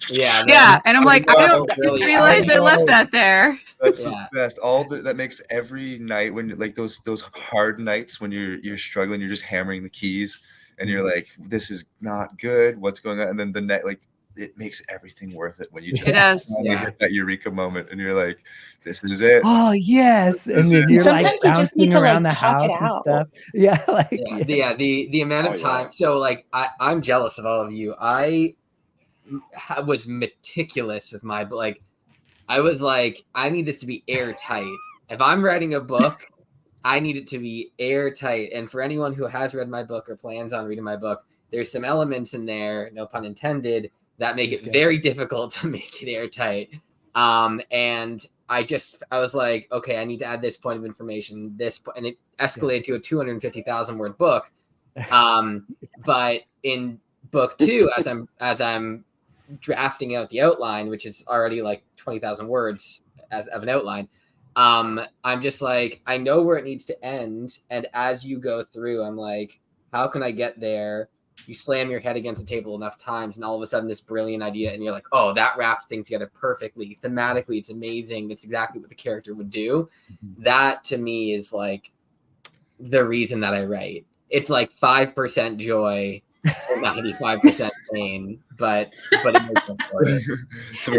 Yeah, and I'm like, I didn't realize I left that there. That's the best. That makes every night when like those hard nights when you're struggling, you're just hammering the keys, and you're like, this is not good. What's going on? And then the night, like, it makes everything worth it when you just get that eureka moment, and you're like, this is it. Oh yes, and then you're sometimes like you just need to around like the house talk it and out. stuff. Yeah, like the amount of time. So like I'm jealous of all of you. I was meticulous with my like. I was like, I need this to be airtight. If I'm writing a book, I need it to be airtight. And for anyone who has read my book or plans on reading my book, there's some elements in there, no pun intended, that make it very difficult to make it airtight. And I was like, okay, I need to add this point of information, and it escalated to a 250,000 word book. But in book 2, as I'm drafting out the outline, which is already like 20,000 words as of an outline, I'm just like, I know where it needs to end, and as you go through, I'm like, how can I get there? You slam your head against the table enough times, and all of a sudden this brilliant idea, and you're like, oh, that wrapped things together perfectly. Thematically, it's amazing. It's exactly what the character would do. That to me is like the reason that I write. It's like 5% joy, 95% pain, but it makes up for it.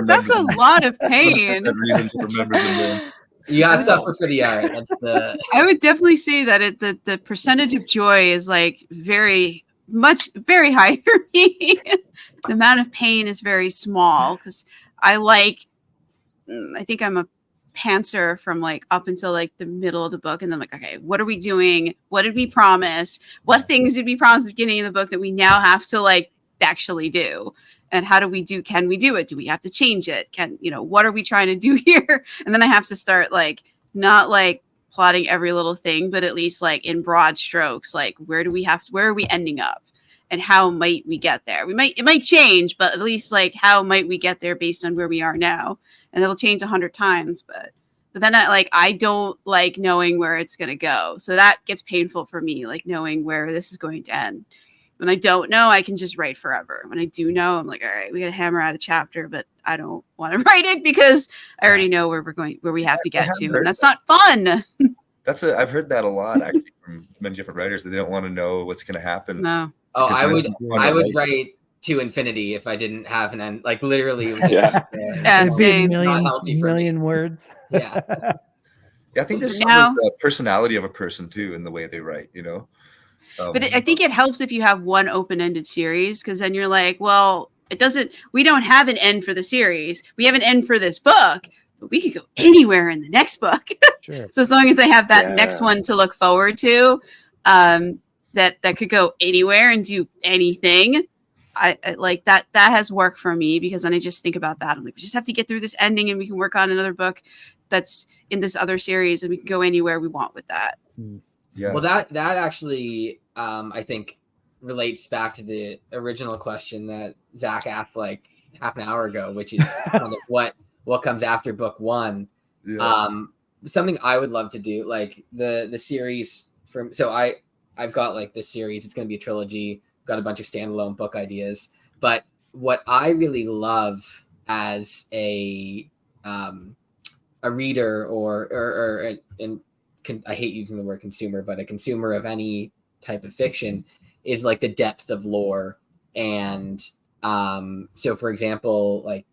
That's a lot of pain. Reason to remember the name. You gotta suffer for the art. That's the. I would definitely say that the percentage of joy is like very high for me. The amount of pain is very small because I think I'm a pantser from like up until like the middle of the book, and then like, okay, what are we doing? What did we promise? What things did we promise at the beginning of the book that we now have to like actually do? And how do we do? Can we do it? Do we have to change it? What are we trying to do here? And then I have to start like not like plotting every little thing, but at least like in broad strokes, like where are we ending up? And how might we get there? It might change, but at least like how might we get there based on where we are now? And it'll change 100 times, but then I don't like knowing where it's going to go. So that gets painful for me, like knowing where this is going to end. When I don't know, I can just write forever. When I do know, I'm like, all right, we got to hammer out a chapter, but I don't want to write it because I already know where we have to get to. And that's not fun. I've heard that a lot actually from many different writers that they don't want to know what's going to happen. No. Oh, I would write to infinity if I didn't have an end. Like literally, it would just be a million words. Yeah. I think there's some of the personality of a person too in the way they write, But I think it helps if you have one open-ended series, because then you're like, well, we don't have an end for the series. We have an end for this book, but we could go anywhere in the next book. Sure. So as long as I have that next one to look forward to, that could go anywhere and do anything. I like that has worked for me, because then I just think about that. I'm like, we just have to get through this ending and we can work on another book that's in this other series, and we can go anywhere we want with that. Yeah. Well, that actually, I think relates back to the original question that Zach asked like half an hour ago, which is kind of what comes after book 1. Yeah. Something I would love to do, like the series I've got like this series, it's going to be a trilogy, got a bunch of standalone book ideas, but what I really love as a reader I hate using the word consumer, but a consumer of any type of fiction, is like the depth of lore and So for example, like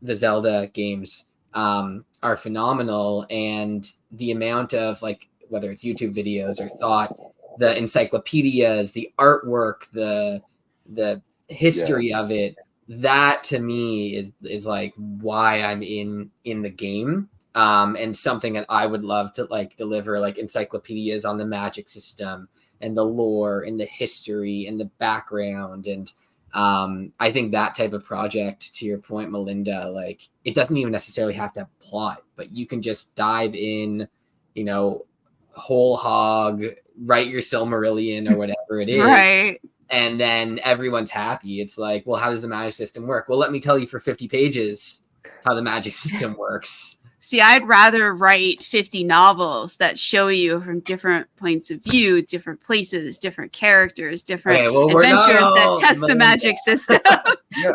the Zelda games are phenomenal, and the amount of like, whether it's YouTube videos or thought, the encyclopedias, the artwork, the history of it, that to me is like why I'm in the game. And something that I would love to like deliver, like encyclopedias on the magic system and the lore and the history and the background. And I think that type of project, to your point, Melinda, like it doesn't even necessarily have to have plot, but you can just dive in, you know, whole hog, write your Silmarillion or whatever it is. Right. And then everyone's happy. It's like, well, how does the magic system work? Well, let me tell you for 50 pages how the magic system works. See, I'd rather write 50 novels that show you from different points of view, different places, different characters, different adventures that test the magic system.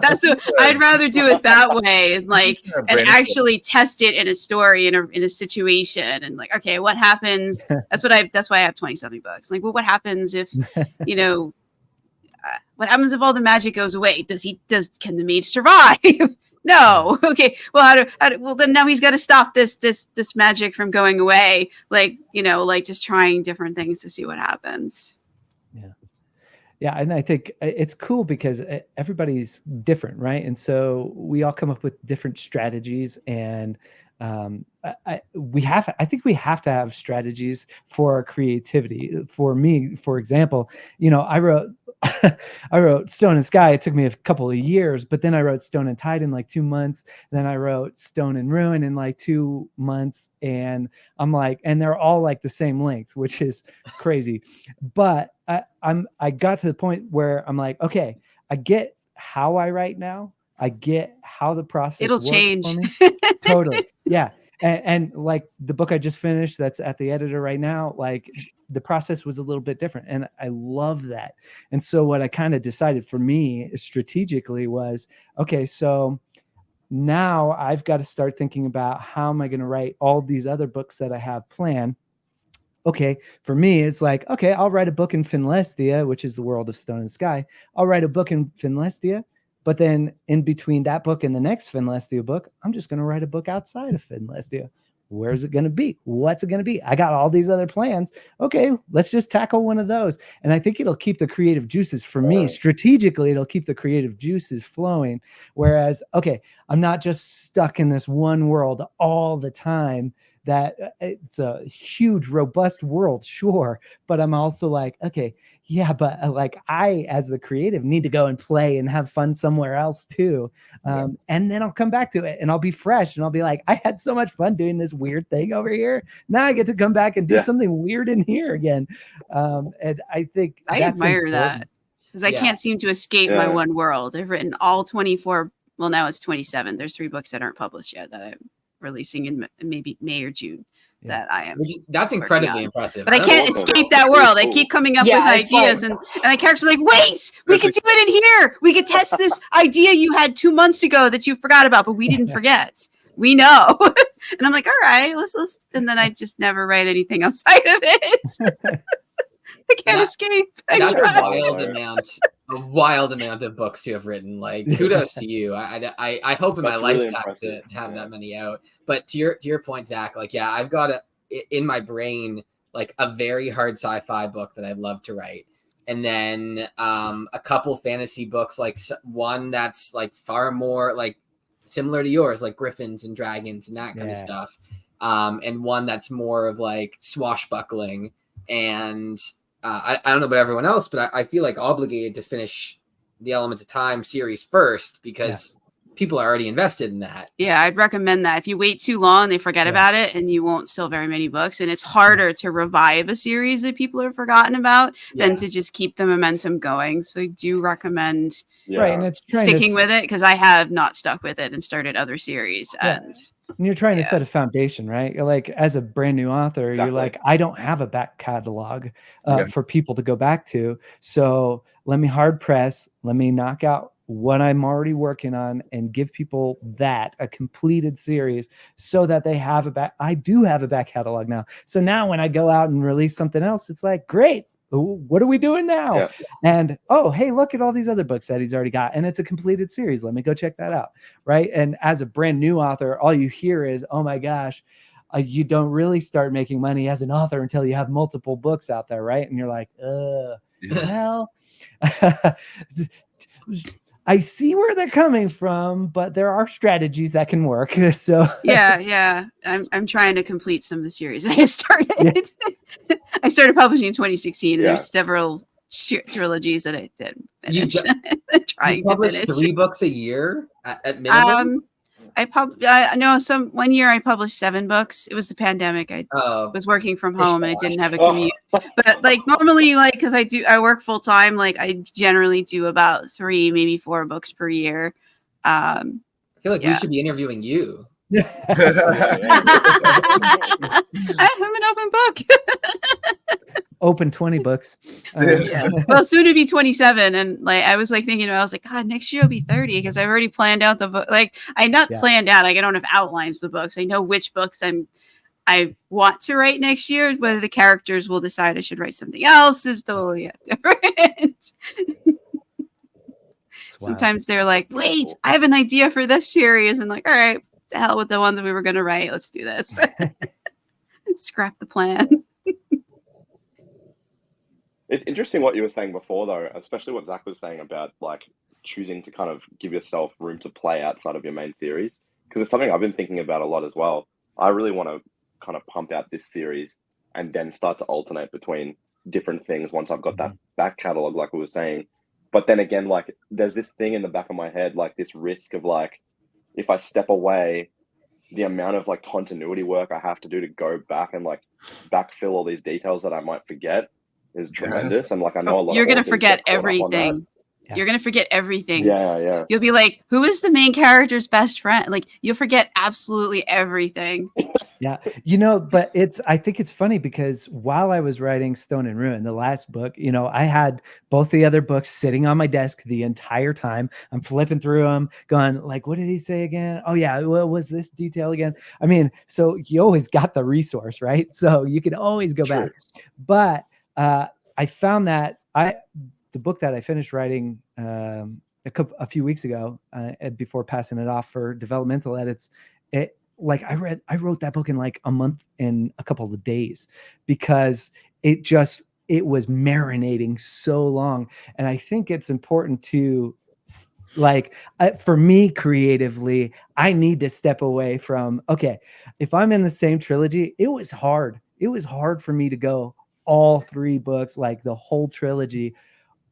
That's what I'd rather do it that way, and like, and actually test it in a story, in a situation, and like, okay, what happens? That's why I have 20-something books. Like, well, what happens if, you know, what happens if all the magic goes away? Can the mage survive? No. Okay. Well, well, then now he's got to stop this magic from going away. Like, you know, like just trying different things to see what happens. Yeah. Yeah. And I think it's cool because everybody's different, right? And so we all come up with different strategies, and I think we have to have strategies for our creativity. For me, for example, you know, I wrote Stone and Sky. It took me a couple of years, but then I wrote Stone and Tide in like 2 months. Then I wrote Stone and Ruin in like 2 months. And I'm like, and they're all like the same length, which is crazy. But I got to the point where I'm like, okay, I get how I write now. I get how the process It'll works change. for me. Totally. Yeah. And like the book I just finished, that's at the editor right now, like the process was a little bit different, and I love that. And so what I kind of decided for me strategically was, okay, so now I've got to start thinking about how am I going to write all these other books that I have planned. Okay, for me, it's like, okay, I'll write a book in Finlestia, which is the world of Stone and Sky. I'll write a book in Finlestia, but then in between that book and the next Finlestia book, I'm just going to write a book outside of Finlestia. Where's it going to be? What's it going to be? I got all these other plans. Okay, let's just tackle one of those. And I think it'll keep the creative juices, for me, strategically, it'll keep the creative juices flowing. Whereas, okay, I'm not just stuck in this one world all the time. That it's a huge, robust world, sure. But I'm also like, okay, yeah, but like I, as the creative, need to go and play and have fun somewhere else too. And then I'll come back to it and I'll be fresh and I'll be like, I had so much fun doing this weird thing over here. Now I get to come back and do something weird in here again. And I think I admire that, because I can't seem to escape my one world. I've written all 24. Well, now it's 27. There's 3 books that aren't published yet that I'm releasing in maybe May or June. That I am. That's incredibly impressive. But I can't escape that world. I keep coming up with ideas, and the character's like, wait, we could do it in here. We could test this idea you had 2 months ago that you forgot about, but we didn't forget. We know. And I'm like, all right, let's. And then I just never write anything outside of it. I can't escape. That's a wild amount of books to have written. Like, kudos to you. I hope in my lifetime to have that many out. But to your point, Zach, like, yeah, I've got in my brain like a very hard sci-fi book that I'd love to write, and then a couple fantasy books, like one that's like far more like similar to yours, like Griffins and Dragons and that kind of stuff, and one that's more of like swashbuckling. And I don't know about everyone else, but I feel like obligated to finish the Elements of Time series first, because people are already invested in that. Yeah, I'd recommend that. If you wait too long, they forget about it and you won't sell very many books. And it's harder to revive a series that people have forgotten about than to just keep the momentum going. So I do recommend and it's sticking with it, because I have not stuck with it and started other series. And you're trying to set a foundation, right? You're like, as a brand new author, you're like, I don't have a back catalog for people to go back to. So let me hard press, let me knock out what I'm already working on and give people a completed series, so that they have I do have a back catalog now. So now when I go out and release something else, it's like, great, what are we doing now? Yeah. And oh, hey, look at all these other books that he's already got, and it's a completed series. Let me go check that out, right? And as a brand new author, all you hear is, oh my gosh, you don't really start making money as an author until you have multiple books out there, right? And you're like, well, I see where they're coming from, but there are strategies that can work. So yeah. I'm trying to complete some of the series I started. I started publishing in 2016, and there's several trilogies that I didn't finish. You publish 3 books a year at minimum? One year I published 7 books. It was the pandemic. I was working from home and I didn't have a commute. But like normally, like, because I work full time, like I generally do about 3, maybe 4 books per year. I feel like we should be interviewing you. I'm an open book. Open 20 books. Well, soon to be 27, and like I was like thinking, I was like, God, next year I'll be 30 because I've already planned out the book. Like I planned out. Like I don't have outlines of the books. I know which books I want to write next year. Whether the characters will decide I should write something else is totally different. Sometimes they're like, wait, I have an idea for this series, and like, all right, the hell with the ones that we were going to write. Let's do this. Scrap the plan. It's interesting what you were saying before, though, especially what Zach was saying about like choosing to kind of give yourself room to play outside of your main series, because it's something I've been thinking about a lot as well. I really want to kind of pump out this series and then start to alternate between different things once I've got that back catalog, like we were saying. But then again, like there's this thing in the back of my head, like this risk of like, if I step away, the amount of like continuity work I have to do to go back and like backfill all these details that I might forget is tremendous. And like I know a lot you're of gonna forget everything. You're gonna forget everything. Yeah. You'll be like, who is the main character's best friend? Like you'll forget absolutely everything. Yeah, but I think it's funny because while I was writing Stone and Ruin, the last book, I had both the other books sitting on my desk the entire time. I'm flipping through them, going like, what did he say again? Oh yeah, what was this detail again? I mean, so you always got the resource, right? So you can always go back. But I found that the book that I finished writing a few weeks ago, before passing it off for developmental edits, I wrote that book in like a month and a couple of days because it was marinating so long. And I think it's important to for me creatively, I need to step away from, okay, if I'm in the same trilogy, it was hard for me to go all 3 books, like the whole trilogy,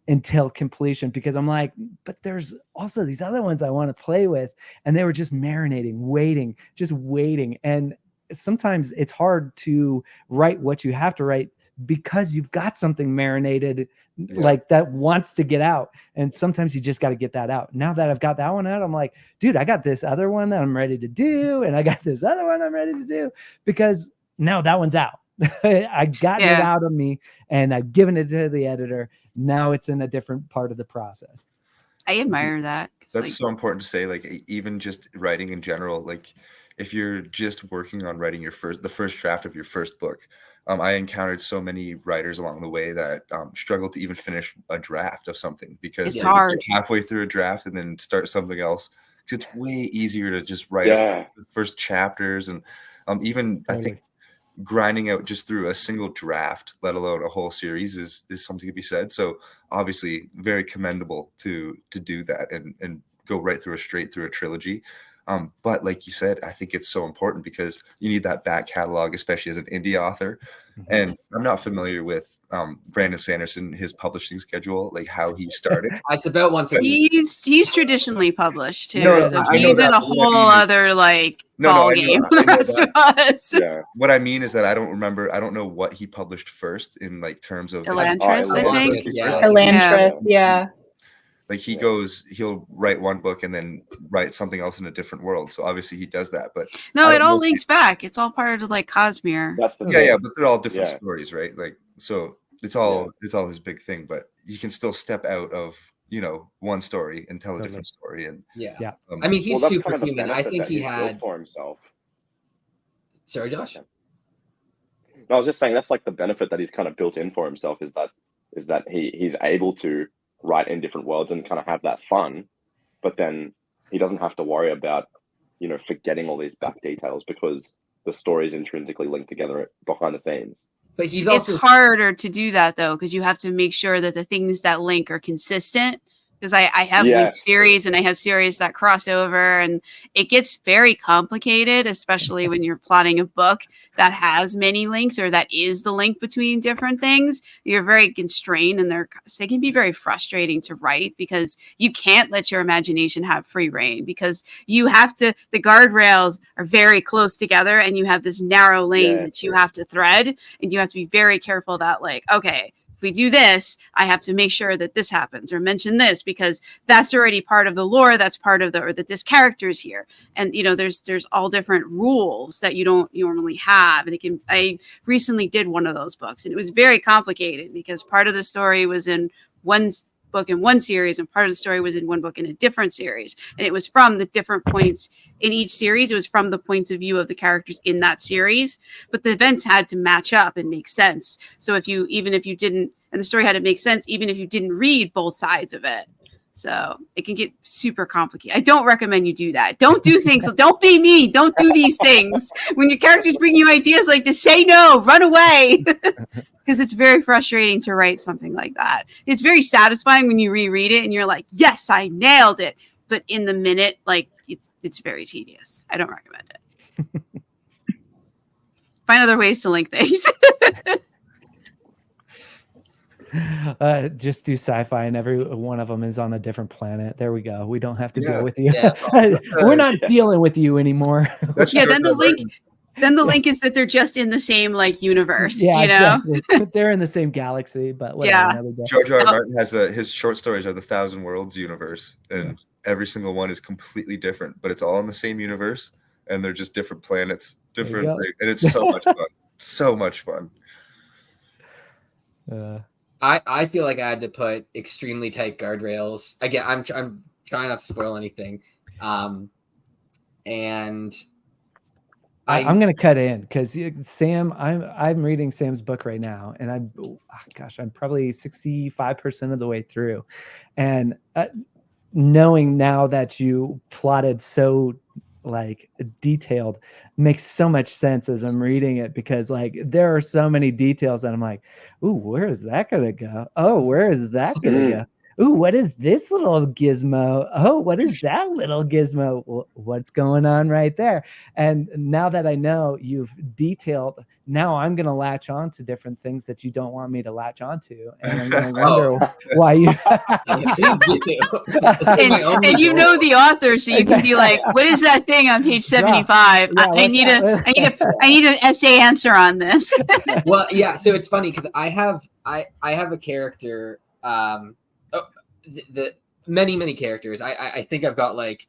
until completion, because I'm like, but there's also these other ones I want to play with, and they were just marinating, waiting. And sometimes it's hard to write what you have to write because you've got something marinated like that wants to get out, and sometimes you just got to get that out. Now that I've got that one out, I'm like, dude, I got this other one that I'm ready to do, and I got this other one I'm ready to do, because now that one's out. I've gotten it out of me and I've given it to the editor. Now it's in a different part of the process. I admire that. That's so important to say, like, even just writing in general, like if you're just working on writing the first draft of your first book, I encountered so many writers along the way that struggle to even finish a draft of something because it's hard. You're halfway through a draft and then start something else. Because it's way easier to just write the first chapters, and I think grinding out just through a single draft, let alone a whole series, is something to be said. So obviously very commendable to do that and go straight through a trilogy. But like you said, I think it's so important because you need that back catalog, especially as an indie author. And I'm not familiar with Brandon Sanderson, his publishing schedule, like how he started. It's about once a week. He's traditionally published too. No, so he's in a whole other ball game for the rest of us. Yeah. What I mean is that I don't know what he published first in like terms of Elantris, I think. Elantris, yeah. Like he'll write one book and then write something else in a different world. So obviously he does that, but no, it all links back. It's all part of like Cosmere. That's the but they're all different stories, right? Like, so it's all his big thing, but you can still step out of, one story and tell a different story. And I mean, he's superhuman. I think he had for himself. Sorry, Josh. I was just saying that's like the benefit that he's kind of built in for himself is that he's able to write in different worlds and kind of have that fun, but then he doesn't have to worry about, you know, forgetting all these back details because the story is intrinsically linked together behind the scenes. But he's It's also harder to do that though, because you have to make sure that the things that link are consistent. Because I have linked series and I have series that cross over, and it gets very complicated, especially when you're plotting a book that has many links or that is the link between different things. You're very constrained, and they can be very frustrating to write because you can't let your imagination have free reign because you have to, the guardrails are very close together and you have this narrow lane that you have to thread, and you have to be very careful that, like, okay, if we do this, I have to make sure that this happens or mention this because that's already part of the lore. That's part of the, or that this character is here. And, you know, there's all different rules that you don't normally have. And I recently did one of those books, and it was very complicated because part of the story was in one book in one series and part of the story was in one book in a different series. And it was from the different points in each series. It was from the points of view of the characters in that series, but the events had to match up and make sense. So even if you didn't, and the story had to make sense, even if you didn't read both sides of it. So it can get super complicated. I don't recommend you do that. Don't do things. Don't be me. Don't do these things. When your characters bring you ideas like this, say no, run away. Because it's very frustrating to write something like that. It's very satisfying when you reread it and you're like, yes, I nailed it. But in the minute, like, it's very tedious. I don't recommend it. Find other ways to link things. Just do sci-fi and every one of them is on a different planet. There we go. We don't have to deal with you. Yeah. We're not dealing with you anymore. Yeah, then the link is that they're just in the same, like, universe. Yeah, you know? exactly. They're in the same galaxy, but whatever. Yeah. George R. R. Martin has his short stories are the Thousand Worlds universe, and every single one is completely different, but it's all in the same universe, and they're just different planets, different things, and it's so much fun. So much fun. I feel like I had to put extremely tight guardrails. Again, I'm trying not to spoil anything. And I'm going to cut in because Sam, I'm reading Sam's book right now, and I'm probably 65% of the way through, and knowing now that you plotted so like detailed makes so much sense as I'm reading it, because like there are so many details that I'm like, ooh, where is that gonna go? Oh, where is that gonna go? Ooh, what is this little gizmo? Oh, what is that little gizmo? What's going on right there? And now that I know you've detailed, now I'm going to latch on to different things that you don't want me to latch on to. And I'm going to wonder why you... and you know the author, so you can be like, what is that thing on page 75? Yeah, I need an essay answer on this. Well, yeah, so it's funny because I have a character... the many characters. I think I've got like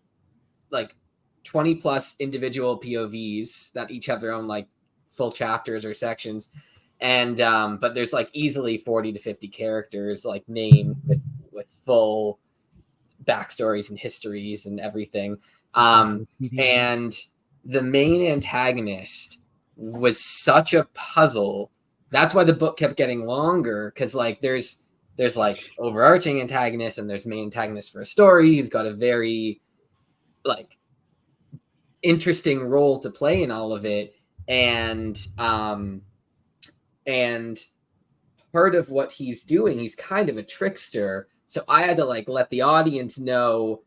20 plus individual POVs that each have their own like full chapters or sections, and but there's like easily 40 to 50 characters like named with full backstories and histories and everything. And the main antagonist was such a puzzle. That's why the book kept getting longer, because like there's like overarching antagonist and there's main antagonist for a story. He's got a very like interesting role to play in all of it. And part of what he's doing, he's kind of a trickster. So I had to like let the audience know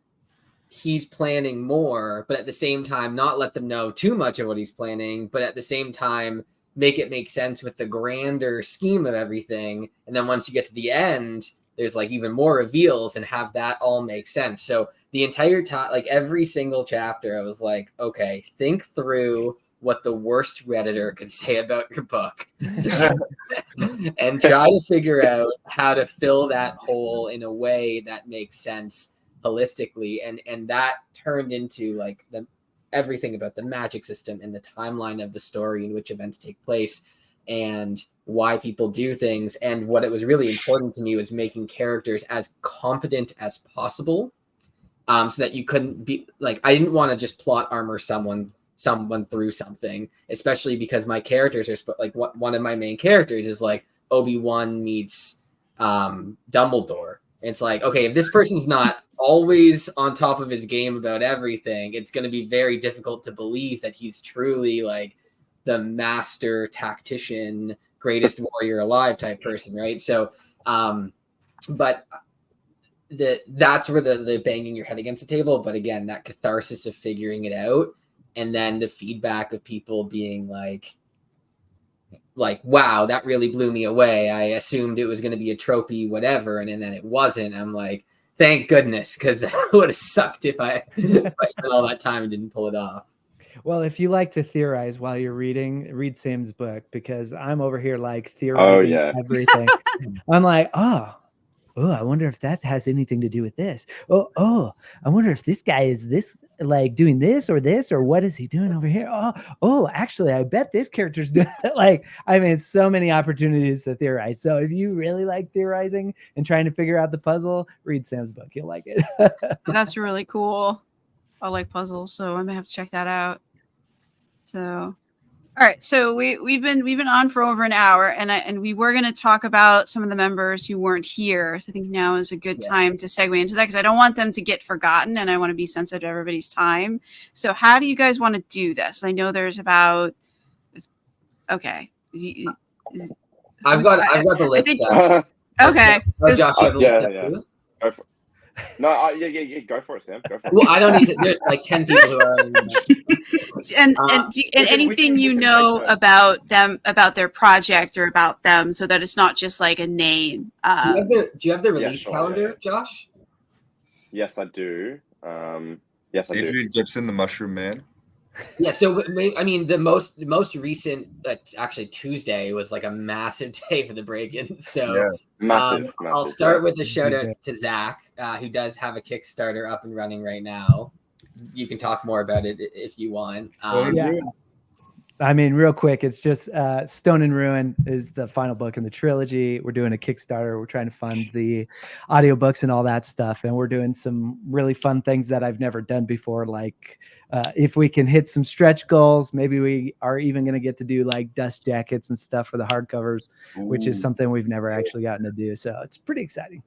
he's planning more, but at the same time, not let them know too much of what he's planning, but at the same time, make it make sense with the grander scheme of everything. And then once you get to the end, there's like even more reveals and have that all make sense. So the entire time, like every single chapter, I was like, okay, think through what the worst Redditor could say about your book and try to figure out how to fill that hole in a way that makes sense holistically. And that turned into like everything about the magic system and the timeline of the story in which events take place and why people do things. And what it was really important to me was making characters as competent as possible, so that you couldn't be like, I didn't want to just plot armor someone someone through something, especially because my characters are like one of my main characters is like Obi-Wan meets Dumbledore. It's like, okay, if this person's not always on top of his game about everything, it's going to be very difficult to believe that he's truly like the master tactician, greatest warrior alive type person, right? So but that's where the banging your head against the table. But again, that catharsis of figuring it out, and then the feedback of people being like, wow, that really blew me away. I assumed it was going to be a tropey whatever, and then it wasn't. I'm like, thank goodness, because that would have sucked if I spent all that time and didn't pull it off. Well, if you like to theorize while you're reading, read Sam's book, because I'm over here like theorizing everything. I'm like, oh, I wonder if that has anything to do with this. Oh, I wonder if this guy is this like doing this, or what is he doing over here? Oh, actually, I bet this character's doing like, I mean, so many opportunities to theorize. So if you really like theorizing and trying to figure out the puzzle, read Sam's book. You'll like it. That's really cool. I like puzzles, so I'm gonna have to check that out. So, all right. So we've been on for over an hour, and we were going to talk about some of the members who weren't here. So I think now is a good time to segue into that, because I don't want them to get forgotten, and I want to be sensitive to everybody's time. So how do you guys want to do this? I know there's about. Okay. I've got the list. Okay. Josh, you have the list up too? Go for it. No, yeah, go for it, Sam. Go for it. Well, I don't need to. There's like 10 people who are. And anything you know about them, about their project or about them, so that it's not just like a name. Do you have the release calendar, Josh? Yes, I do. Yes, I do. Adrian Gibson, the Mushroom Man. Yeah, so I mean, the most recent, actually Tuesday was like a massive day for the break-in. So massive. I'll start with a shout out to Zach, who does have a Kickstarter up and running right now. You can talk more about it if you want. I mean, real quick, it's just Stone and Ruin is the final book in the trilogy. We're doing a Kickstarter. We're trying to fund the audiobooks and all that stuff. And we're doing some really fun things that I've never done before. Like if we can hit some stretch goals, maybe we are even going to get to do like dust jackets and stuff for the hardcovers, which is something we've never actually gotten to do. So it's pretty exciting.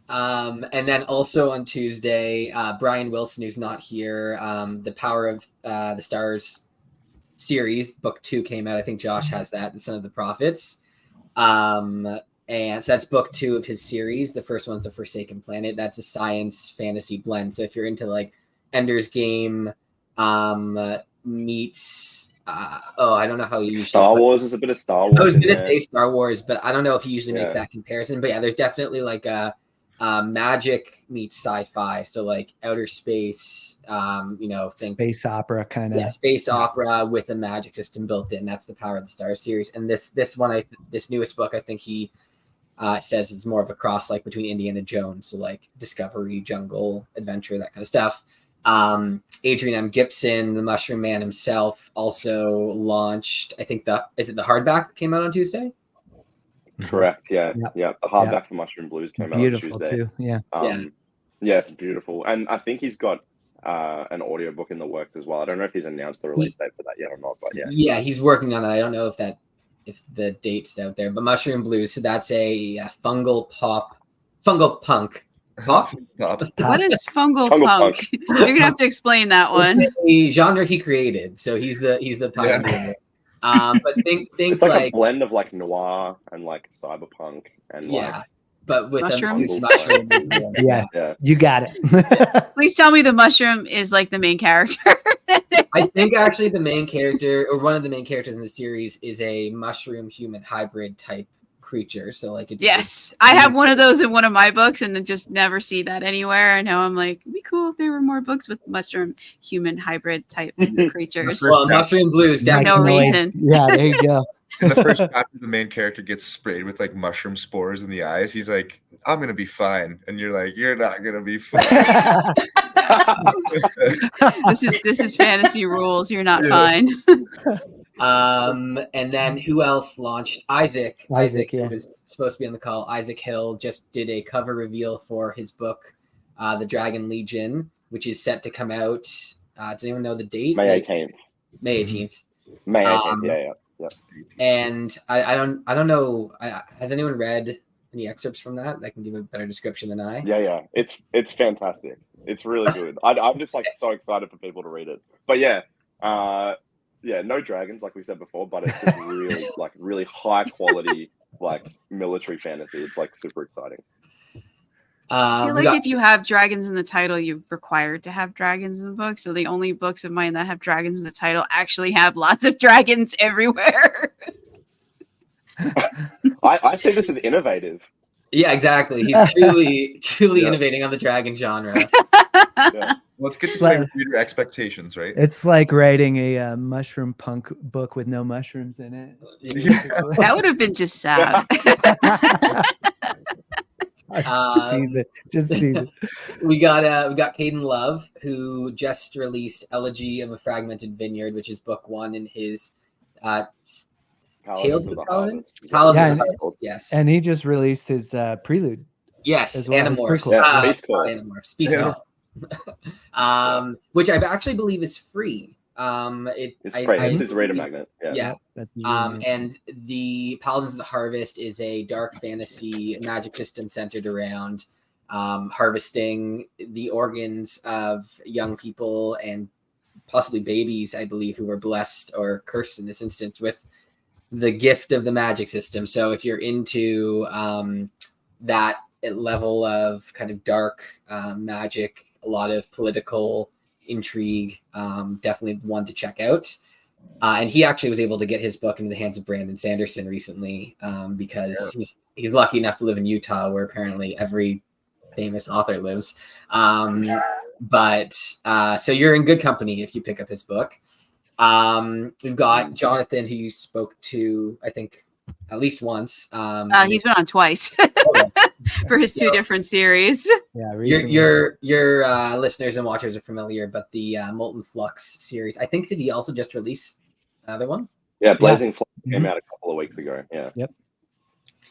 And then also on Tuesday, Brian Wilson, who's not here, The Power of the Stars series, book 2 came out. I think Josh has that, The Son of the Prophets. And so that's book 2 of his series. The first one's The Forsaken Planet. That's a science fantasy blend. So if you're into like Ender's Game meets I don't know how you Star Wars is a bit of Star Wars. I was gonna say Star Wars, but I don't know if he usually makes that comparison. But yeah, there's definitely like a magic meets sci-fi, so like outer space, think space opera kind of. Yeah, space opera with a magic system built in. That's the Power of the Stars series. And this newest book, I think he says is more of a cross like between Indiana Jones, so like discovery, jungle, adventure, that kind of stuff. Adrian M. Gibson, the Mushroom Man himself, also launched, I think the hardback came out on Tuesday? Correct. Yeah. The hardback for Mushroom Blues came out on Tuesday. Beautiful too. Yeah. It's beautiful, and I think he's got an audiobook in the works as well. I don't know if he's announced the release date for that yet or not, but yeah, he's working on that. I don't know if the date's out there, but Mushroom Blues. So that's a fungal punk. Pop? What is fungal punk? You're gonna have to explain that one. It's a genre he created, so he's the pioneer. But think it's like a blend of like noir and like cyberpunk and but with mushrooms. Yes, you got it. Please tell me the mushroom is like the main character. I think actually the main character, or one of the main characters in the series, is a mushroom human hybrid type creature. So like it's I have one of those in one of my books, and I just never see that anywhere. I know I'm like, it'd be cool if there were more books with mushroom human hybrid type creatures. Well, Mushroom Blues, definitely. No reason. Yeah, there you go. In the first chapter, the main character gets sprayed with like mushroom spores in the eyes. He's like, I'm gonna be fine, and you're like, you're not gonna be fine. This is fantasy rules. You're not fine. And then who else launched? Isaac yeah. was supposed to be on the call. Isaac Hill just did a cover reveal for his book, The Dragon Legion, which is set to come out Does anyone know the date? May 18th. May 18th. May 18th. Yeah. And I don't know. Has anyone read any excerpts from that? That can give a better description than I. Yeah. It's fantastic. It's really good. I'm just like so excited for people to read it. But yeah, no dragons like we said before, but it's just really high quality like military fantasy. It's like super exciting. I feel like if you have dragons in the title, you're required to have dragons in the book. So the only books of mine that have dragons in the title actually have lots of dragons everywhere. I see this as innovative. Yeah, exactly. He's truly innovating on the dragon genre. Yeah. Well, it's good to play with reader expectations, right? It's like writing a mushroom punk book with no mushrooms in it. Yeah. That would have been just sad. Just tease it. We got Caden Love, who just released Elegy of a Fragmented Vineyard, which is book 1 in his Tales of the Paladin. Yes. And he just released his prelude. Yes, well. Animorphs. Beast Call. Which I actually believe is free. It's free. It's his reader magnet. Yeah. And the Paladins of the Harvest is a dark fantasy magic system centered around harvesting the organs of young people and possibly babies, I believe, who were blessed or cursed in this instance with the gift of the magic system. So if you're into that level of kind of dark magic, a lot of political intrigue, definitely one to check out. And he actually was able to get his book into the hands of Brandon Sanderson recently because he's lucky enough to live in Utah, where apparently every famous author lives. So you're in good company if you pick up his book. We've got Jonathan, who you spoke to, I think, at least once. He's been on twice for his 2 different series. Yeah, your listeners and watchers are familiar, but the Molten Flux series, I think, did he also just release another one? Yeah, Blazing Flux came out a couple of weeks ago. Yeah. Yep.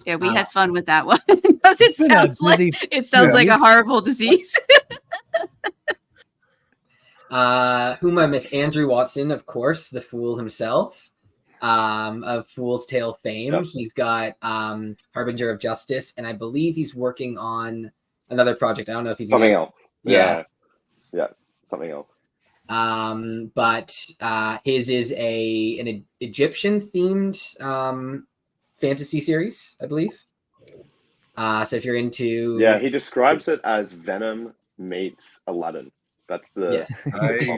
Yeah, we had fun with that one because it sounds like a horrible disease. Whom I miss? Andrew Watson, of course, the Fool himself, of Fool's Tale fame. Yep. He's got Harbinger of Justice, and I believe he's working on another project. I don't know if he's something else. Yeah, something else. But his is an Egyptian themed fantasy series, I believe. So if you're into, he describes it as Venom meets Aladdin. That's the. Yes.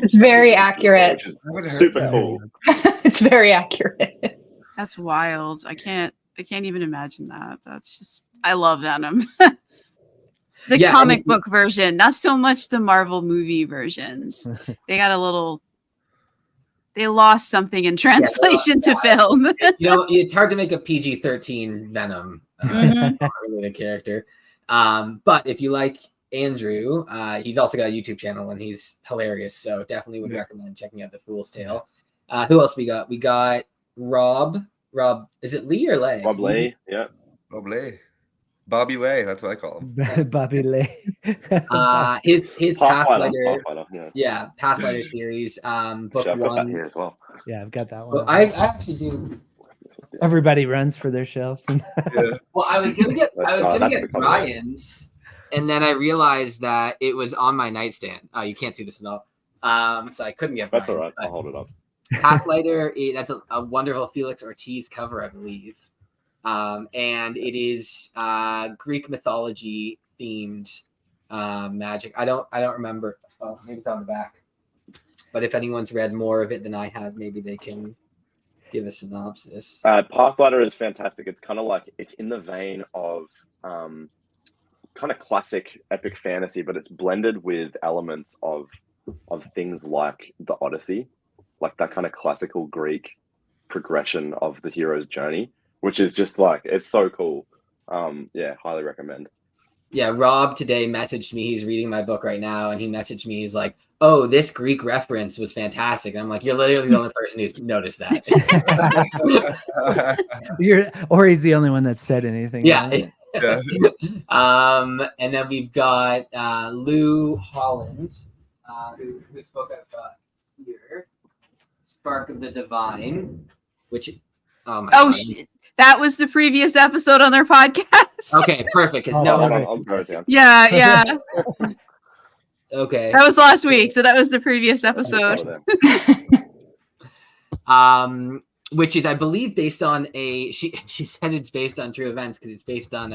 It's very accurate. Super cool. It's very accurate. That's wild. I can't even imagine that. That's just. I love Venom. The comic book version, not so much the Marvel movie versions. They got a little. They lost something in translation to film. It's hard to make a PG-13 Venom. Not really the character. But if you like Andrew, he's also got a YouTube channel and he's hilarious, so definitely would recommend checking out The Fool's Tale. Who else we got? We got Rob, is it Lee or Lay? Rob Lay, yeah. Rob Lay. Bobby Lay, that's what I call him. Bobby Lay. His Pathfinder, Pathfinder series, book I've got 1 that here as well. Yeah, I've got that one. Well, I actually do. Everybody runs for their shelves. Well, I was gonna get Ryan's, and then I realized that it was on my nightstand. Oh, you can't see this at all. So I couldn't get. That's Ryan's, all right. I'll hold it up. Pathfinder. That's a wonderful Felix Ortiz cover, I believe. And it is Greek mythology themed magic. I don't remember. Oh, maybe it's on the back. But if anyone's read more of it than I have, maybe they can give a synopsis. Pathfinder is fantastic. It's kind of like, it's in the vein of kind of classic epic fantasy, but it's blended with elements of things like the Odyssey, like that kind of classical Greek progression of the hero's journey, which is just like, it's so cool. Highly recommend. Yeah, Rob today messaged me. He's reading my book right now, and he messaged me. He's like, "Oh, this Greek reference was fantastic." And I'm like, "You're literally the only person who's noticed that." Or he's the only one that said anything. Yeah. And then we've got Lou Holland, who spoke of Spark of the Divine, which oh my Oh, God. that was the previous episode on their podcast. Okay, perfect. 'Cause Oh, no Hold one on, I'll go down. Yeah. Okay. That was last week, so that was the previous episode. Over there. Which is, I believe, based on she said it's based on true events because it's based on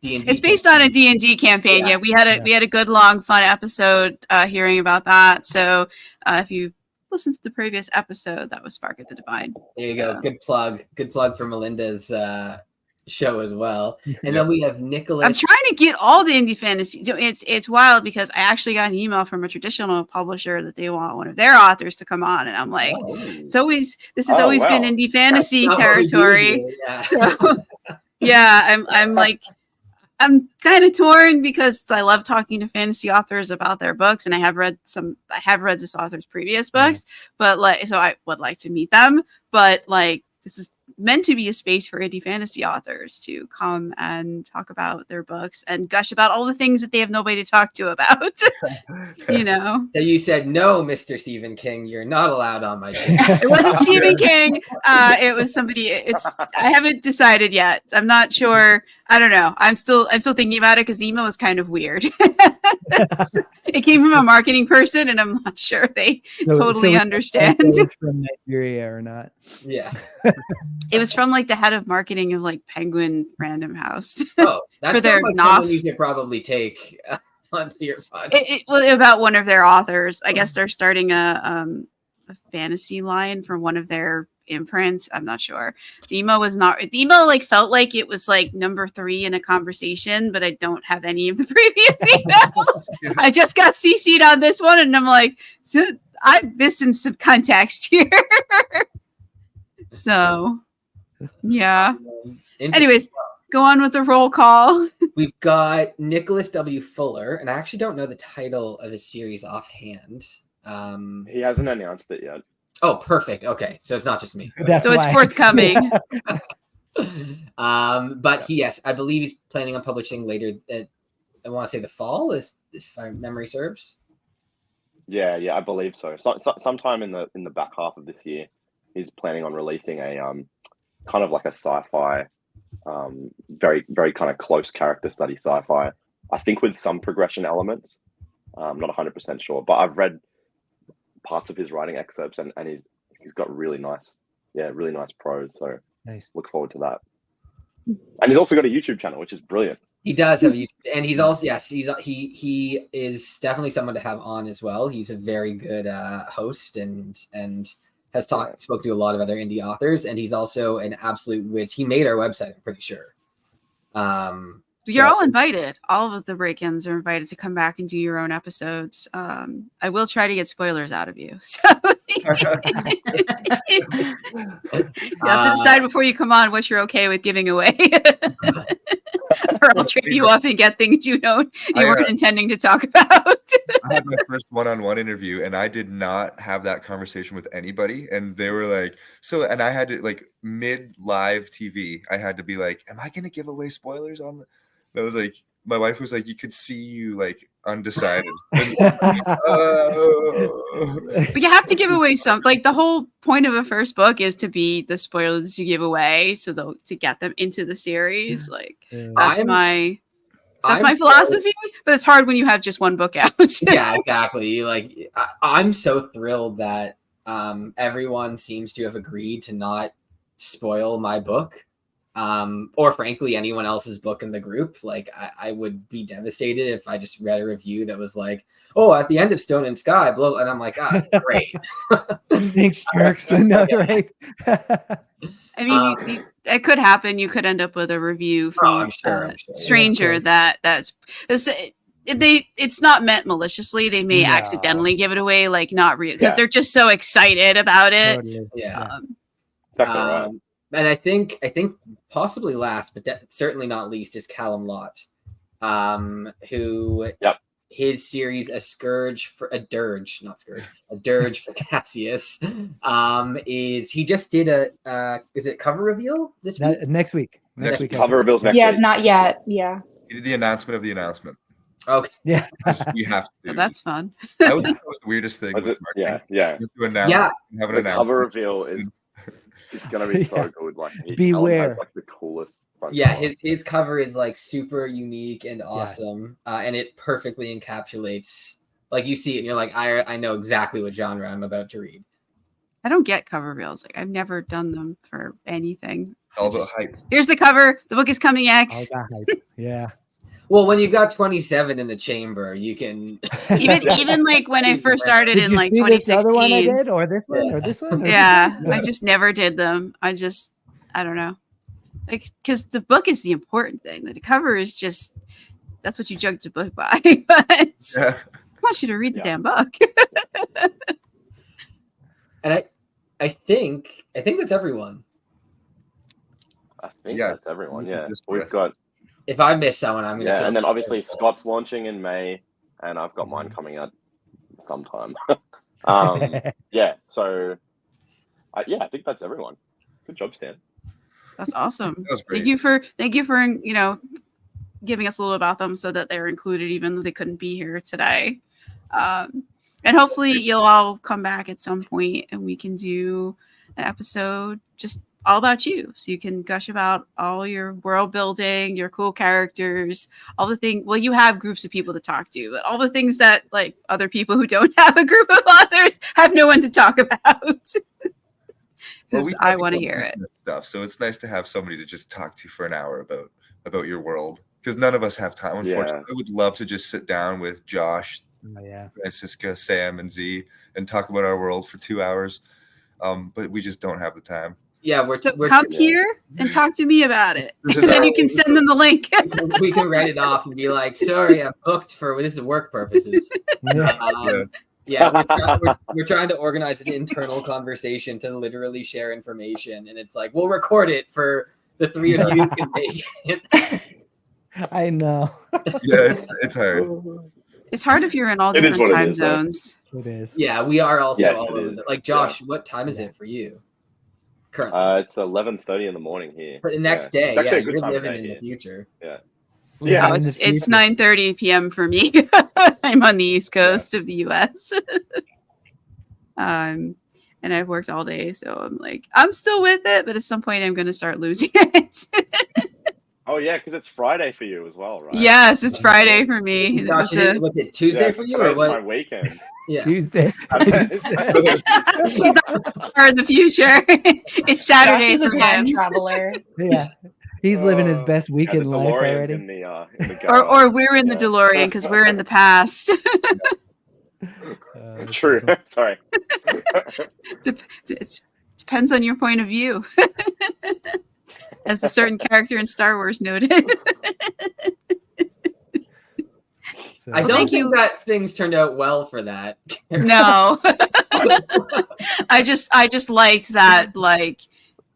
D&D. It's based on a D&D campaign. Yeah, we had a good long fun episode hearing about that. So if you listen to the previous episode, that was Spark of the Divine. There you go. Good plug for Melinda's show as well. And then we have Nicholas. I'm trying to get all the indie fantasy. It's wild because I actually got an email from a traditional publisher that they want one of their authors to come on, and I'm like, this has always been indie fantasy territory. Yeah. So yeah, I'm kind of torn because I love talking to fantasy authors about their books, and I have read this author's previous books, but so I would like to meet them, but this is meant to be a space for indie fantasy authors to come and talk about their books and gush about all the things that they have nobody to talk to about. So you said, no, Mr. Stephen King, you're not allowed on my channel. It wasn't Stephen King. It was somebody. I haven't decided yet. I'm not sure. I don't know. I'm still thinking about it because the email was kind of weird. It came from a marketing person, and I'm not sure they totally understand. It was from Nigeria or not? Yeah. It was from the head of marketing of Penguin Random House. Oh, that's their someone you could probably take onto your podcast. About one of their authors. I guess they're starting a fantasy line from one of their imprints. I'm not sure. The email felt like it was number 3 in a conversation, but I don't have any of the previous emails. I just got CC'd on this one, and I'm like, I'm missing some context here. So yeah. Anyways, go on with the roll call. We've got Nicholas W. Fuller, and I actually don't know the title of his series offhand. He hasn't announced it yet. Oh, perfect. Okay, so it's not just me. So it's forthcoming. But yes, I believe he's planning on publishing later. I want to say the fall, if my memory serves. Yeah, I believe so. Sometime in the back half of this year, he's planning on releasing a kind of a sci-fi, very very kind of close character study sci-fi. I think with some progression elements. I'm not 100% sure, but I've read parts of his writing excerpts, and he's got really nice prose. So nice. Look forward to that. And he's also got a YouTube channel, which is brilliant. He does have a YouTube, and he's also he is definitely someone to have on as well. He's a very good host and has spoke to a lot of other indie authors, and he's also an absolute whiz. He made our website, I'm pretty sure. You're all invited. All of the break-ins are invited to come back and do your own episodes. I will try to get spoilers out of you. So you have to decide before you come on what you're okay with giving away. Or I'll trip you off and get things you weren't intending to talk about. I had my first one-on-one interview, and I did not have that conversation with anybody. And they were like, and I had to mid-live TV, I had to be like, am I going to give away spoilers on the... I was like, my wife was like, you could see you undecided. But you have to give away some. The whole point of a first book is to be the spoilers that you give away, so to get them into the series. That's my philosophy. But it's hard when you have just one book out. Yeah, exactly. I'm so thrilled that everyone seems to have agreed to not spoil my book. Or frankly, anyone else's book in the group. I would be devastated if I just read a review that was oh, at the end of Stone and Sky, blah, and I'm like, great. Thanks, jerks. No, right. I mean, it could happen. You could end up with a review from a stranger that's it's not meant maliciously. They may accidentally give it away, not real, because they're just so excited about it. Totally. Yeah. Exactly right. And I think possibly last, but certainly not least, is Callum Lott, who his series A Dirge for Cassius is he just did is it cover reveal this week? Next week. Cover reveals next week. Not yet. Yeah. He did the announcement of the announcement. Okay. Yeah. We have to do. So that's fun. That was the weirdest thing Was with it? marketing. Yeah. You have to announce. Yeah. Have an The announcement. cover reveal is it's gonna be so Yeah. good. Like Helen Beware. has like the coolest front Yeah, cover. his cover is like super unique and awesome, and it perfectly encapsulates. Like you see it, and you're like, I know exactly what genre I'm about to read. I don't get cover reels. Like I've never done them for anything. It's all I about just- hype. Here's the cover. The book is coming All X. that hype. Yeah. Well, when you've got 27 in the chamber, you can. Even like when I first started Did in you like see this other one I 2016. did, or this one, or this one? Or Yeah, this one? I just never did them. I don't know. Like, because the book is the important thing. The cover is just that's what you judge a book by. But Yeah. I want you to read the damn book. And I think that's everyone. I think Yeah. that's everyone. Yeah, Just we've rest. got If I miss someone, I'm gonna. feel and then terrible. obviously Scott's launching in May, and I've got mine coming out sometime. Yeah, so I think that's everyone. Good job, Stan. That's awesome. That was great. Thank you for giving us a little about them so that they're included even though they couldn't be here today. And hopefully you'll all come back at some point and we can do an episode just all about you. So you can gush about all your world building, your cool characters, all the things. Well, you have groups of people to talk to, but all the things that like other people who don't have a group of authors have no one to talk about. Because I want to hear it. Stuff. So it's nice to have somebody to just talk to for an hour about your world. Because none of us have time. Unfortunately, I would love to just sit down with Josh, Francisca, Sam, and Z and talk about our world for 2 hours. But we just don't have the time. Yeah, we're come here and talk to me about it. This And is then our- you can send them the link. we can write it off and be like, sorry, I'm booked for this is work purposes. We're trying to organize an internal conversation to literally share information, and it's like we'll record it for the three of you who can make it. I know. Yeah, it's hard. It's hard if you're in all It is different what it time is, though. zones. It is. Yeah, we are also Yes, all it over. is. Like Josh, what time is it for you? Currently, It's 11:30 in the morning here. but the next day, It's actually a good you're time of living day in the here. future. Yeah. Yeah, In the it's future. 9:30 p.m. for me. I'm on the East Coast of the U.S. And I've worked all day, so I'm like, I'm still with it, but at some point I'm going to start losing it. Oh yeah, because it's Friday for you as well, right? Yes, it's Friday for me. Josh, was it Tuesday for you or today's what? my weekend. Yeah. Tuesday. He's not far in the future. It's Saturday Josh is for a time him. traveler. Yeah. He's living his best The weekend life DeLorean's already. in the Or garage. we're in the Yeah. DeLorean because we're in the past. That's True. awesome. Sorry. It depends on your point of view. As a certain character in Star Wars noted. So- I Well, don't thank think you. that things turned out well for that. No. I just liked that, like,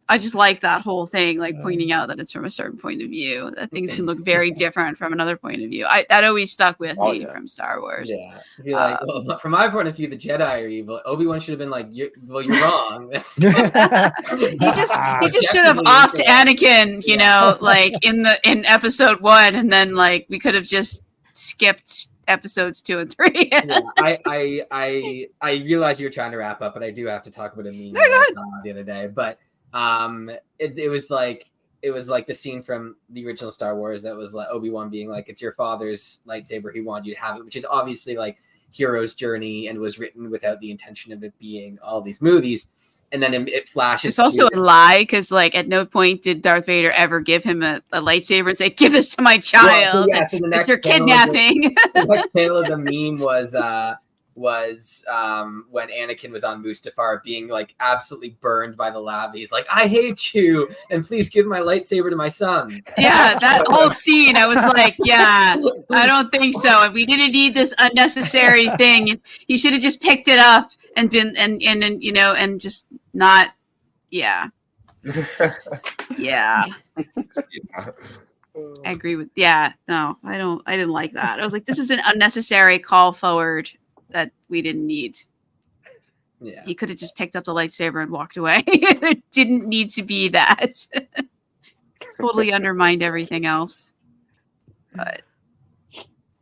I just like that whole thing, like pointing out that it's from a certain point of view, that things can look very different from another point of view. That always stuck with me from Star Wars. Yeah. Be like, well, from my point of view, the Jedi are evil. Obi-Wan should have been like, you're wrong. That's He just should have Definitely offed incorrect. Anakin, you know, like in episode 1, and then like we could have just skipped episodes 2 and 3. Yeah, I realize you're trying to wrap up, but I do have to talk about a meme No, go that I ahead. saw the other day. But it was like the scene from the original Star Wars that was like Obi-Wan being like, it's your father's lightsaber, he wanted you to have it, which is obviously like hero's journey and was written without the intention of it being all these movies. And then it flashes. It's also to- a lie because, like, at no point did Darth Vader ever give him a lightsaber and say, "Give this to my child." Well, so the It's next your panel of kidnapping. The next panel of the meme was when Anakin was on Mustafar being like absolutely burned by the lava. He's like, I hate you, and please give my lightsaber to my son. Yeah, that whole scene, I was like, yeah, I don't think so. And we didn't need this unnecessary thing. He should have just picked it up and been and you know, and just not. Yeah. Yeah. I agree with. Yeah. No, I didn't like that. I was like, this is an unnecessary call forward that we didn't need. Yeah. He could have just picked up the lightsaber and walked away. There didn't need to be that. Totally undermined everything else. But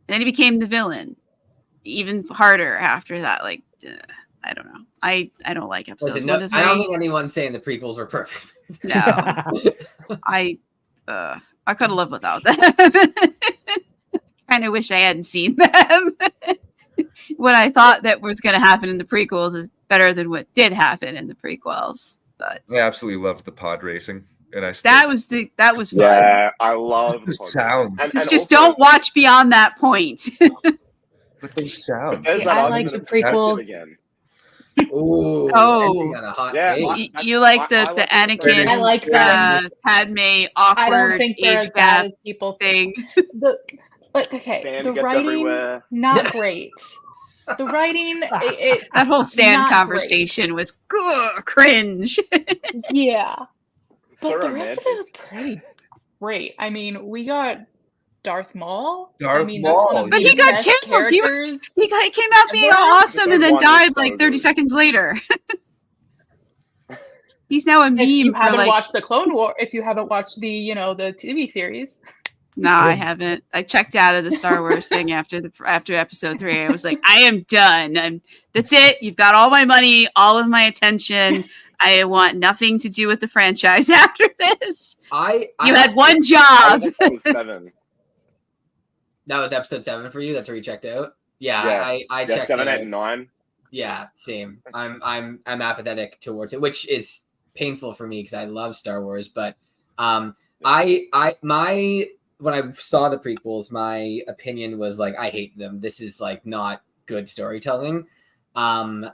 then he became the villain. Even harder after that. Like, I don't know. I don't like episodes. Listen, no, I don't think anyone's saying the prequels were perfect. No, I could have lived without them. Kind of wish I hadn't seen them. What I thought that was going to happen in the prequels is better than what did happen in the prequels. But I absolutely loved the pod racing, and that was fun. Yeah, I love the sounds. And just also, don't watch beyond that point. But those sounds. there's See, that I like argument the of prequels. again. Ooh, Oh. ending on a hot Yeah, take. You like I the like Anakin, I like them. Padme I awkward don't think they're age as bad gap as people think. thing. But okay, Sand the gets writing everywhere. not great. The writing, That whole sand not conversation was cringe. yeah, So but the rest romantic. of it was pretty great. I mean, we got Darth Maul. Darth I mean, that's one Maul, of But the he got best killed. He characters. came out being all Ever. awesome and then Episode 1 died was so like 30 good. seconds later. He's now a If you meme for haven't like. watched the Clone War, if you haven't watched the the TV series, No, I haven't. I checked out of the Star Wars thing after episode 3. I was like, I am done. That's it. You've got all my money, all of my attention. I want nothing to do with the franchise after this. You had one job. That was 7. That was episode 7 for you. That's where you checked out. Yeah, Yeah. I Yeah, checked 7, out. 8, and 9. Yeah, same. I'm apathetic towards it, which is painful for me because I love Star Wars. But when I saw the prequels, my opinion was like, I hate them. This is like not good storytelling. So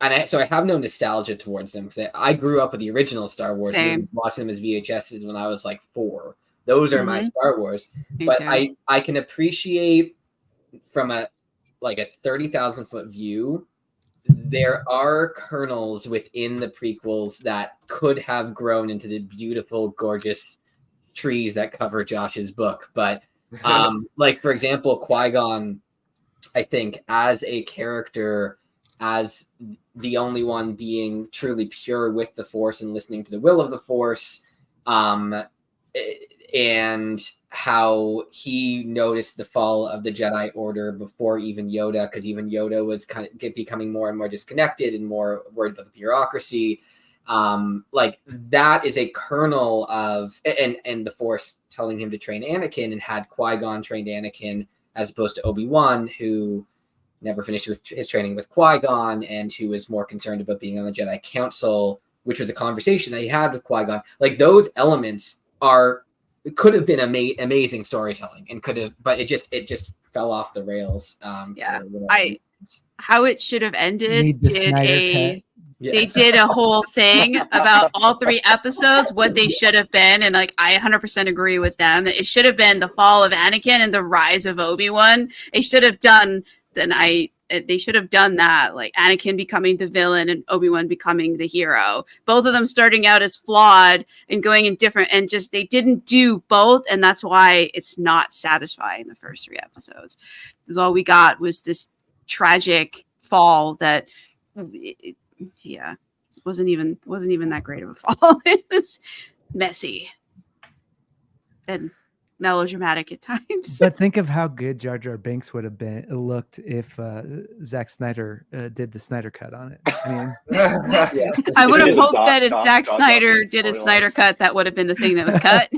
I have no nostalgia towards them because I grew up with the original Star Wars movies, watching them as VHSs when I was like 4. Those are my Star Wars. Me But too. I can appreciate from a 30,000 foot view, there are kernels within the prequels that could have grown into the beautiful, gorgeous trees that cover Josh's book. But like, for example, Qui-Gon, I think as a character, as the only one being truly pure with the Force and listening to the will of the Force, and how he noticed the fall of the Jedi Order before even Yoda, because even Yoda was kind of becoming more and more disconnected and more worried about the bureaucracy. Like that is a kernel of, and the Force telling him to train Anakin, and had Qui-Gon trained Anakin as opposed to Obi-Wan, who never finished with his training with Qui-Gon and who was more concerned about being on the Jedi Council, which was a conversation that he had with Qui-Gon. Like those elements could have been amazing storytelling and could have, but it just fell off the rails. How it should have ended They did a whole thing about all 3 episodes, what they should have been. And like, I 100% agree with them. It should have been the fall of Anakin and the rise of Obi-Wan. They should have done that, like Anakin becoming the villain and Obi-Wan becoming the hero. Both of them starting out as flawed and going in different, and just they didn't do both, and that's why it's not satisfying the first 3 episodes. Because all we got was this tragic fall that, wasn't even that great of a fall. It was messy and melodramatic at times. But think of how good Jar Jar Binks would have looked if Zack Snyder did the Snyder cut on it. I mean, I would have He did a hoped that if Jar Zack Jar Snyder Binks did a storyline. Snyder cut, that would have been the thing that was cut.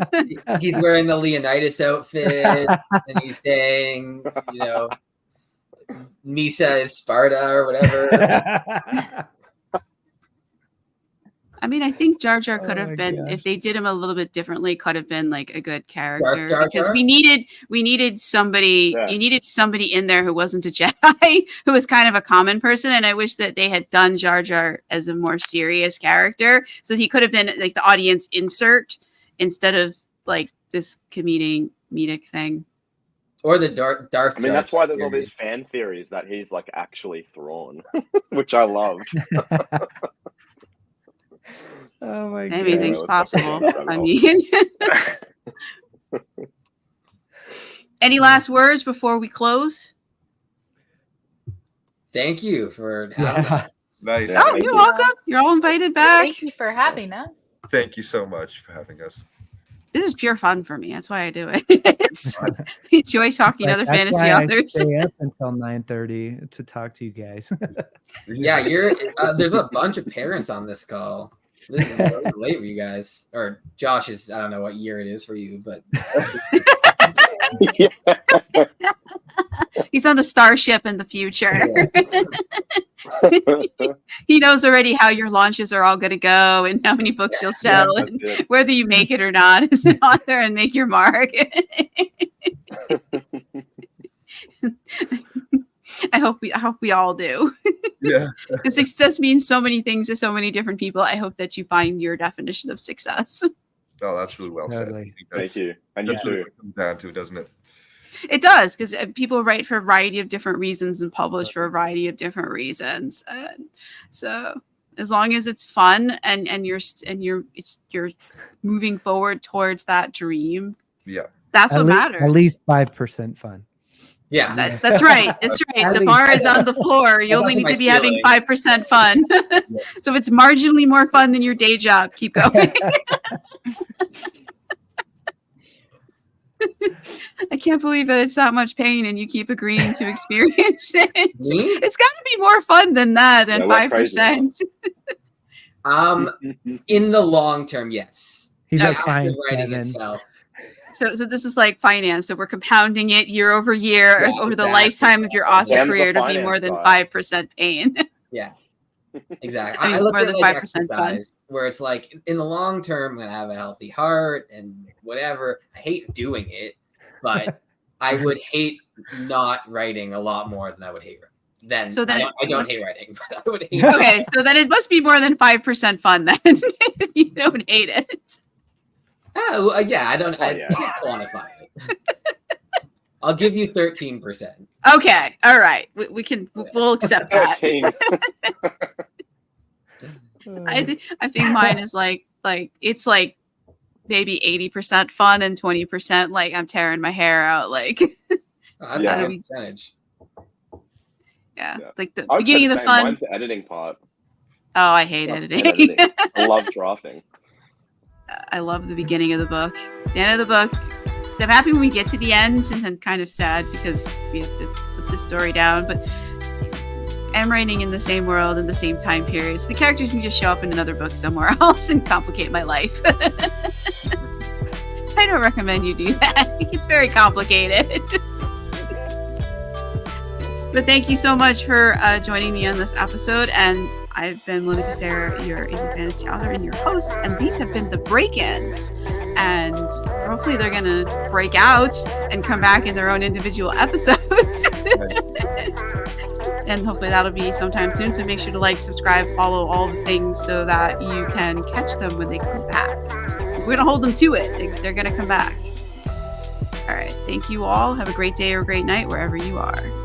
He's wearing the Leonidas outfit and he's saying, Misa is Sparta or whatever. I mean, I think Jar Jar could Oh have my been, gosh. if they did him a little bit differently, could have been like a good character. Jar Because Jar? we needed somebody, Yeah. you needed somebody in there who wasn't a Jedi, who was kind of a common person. And I wish that they had done Jar Jar as a more serious character, so he could have been like the audience insert instead of like this comedic thing. Or the Darth. I mean, that's Jar why Jar there's all theory. these fan theories that he's like actually Thrawn, which I love. oh my god. Anything's let's possible. not go I down mean, any last words before we close? Thank you for having Yeah. us. Nice. Yeah, Oh, thank you're you. welcome. You're all invited back. thank you for having us. Thank you so much for having us. This is pure fun for me. That's why I do it. I enjoy talking to other That's fantasy why I authors. stay up until 9:30 to talk to you guys. Yeah, you're. There's a bunch of parents on this call. This is really late for you guys. Or Josh is. I don't know what year it is for you, but He's on the starship in the future. He knows already how your launches are all going to go and how many books you'll sell, and whether you make it or not as an author, and make your mark. I hope we all do. Yeah. Because success means so many things to so many different people. I hope that you find your definition of success. Oh, that's really well said. Totally. Thank you. And you That's too. what it comes down to, doesn't it? It does, because people write for a variety of different reasons and publish for a variety of different reasons. So as long as it's fun and you're moving forward towards that dream, Yeah. that's what matters. At least 5% fun. yeah. That's right. That's right. At The least. bar is on the floor. You only need my to be having ceiling. 5% fun. So if it's marginally more fun than your day job, keep going. I can't believe that it's that much pain and you keep agreeing to experience it. Me? It's got to be more fun than that, than Yeah, we're crazy 5%. In the long term, yes. He's The like act of fine, writing Kevin. itself. So this is like finance. So we're compounding it year over year Yeah, over the exactly. lifetime of your author Sam's the career to be more finance than guy. 5% pain. Yeah. Exactly. I mean, I look more at than it like 5% fun. exercise, where it's like in the long term, I'm gonna have a healthy heart and whatever. I hate doing it, but I would hate not writing a lot more than I would hate. So then I don't hate writing, but I would hate. Okay, so then it must be more than 5% fun then. If you don't hate it. Oh, yeah, I don't. I yeah. can't quantify it. I'll give you 13%. Okay, all right. We'll accept that. 13. I think mine is like it's like maybe 80% fun and 20% like I'm tearing my hair out. Like Oh, that's Yeah. a good percentage. yeah, Yeah. like the I would say beginning of the same. fun. Mine's the editing part. Oh, I hate Plus editing. I love drafting. I love the beginning of the book. The end of the book, I'm happy when we get to the end, and then kind of sad because we have to put the story down. But I'm writing in the same world in the same time period, so the characters can just show up in another book somewhere else and complicate my life. I don't recommend you do that. It's very complicated. But thank you so much for joining me on this episode. And I've been Melinda Kucsera, your indie fantasy author and your host. And these have been the break-ins. And hopefully they're going to break out and come back in their own individual episodes. And hopefully that'll be sometime soon. So make sure to like, subscribe, follow all the things so that you can catch them when they come back. We're going to hold them to it. They're going to come back. All right. Thank you all. Have a great day or a great night wherever you are.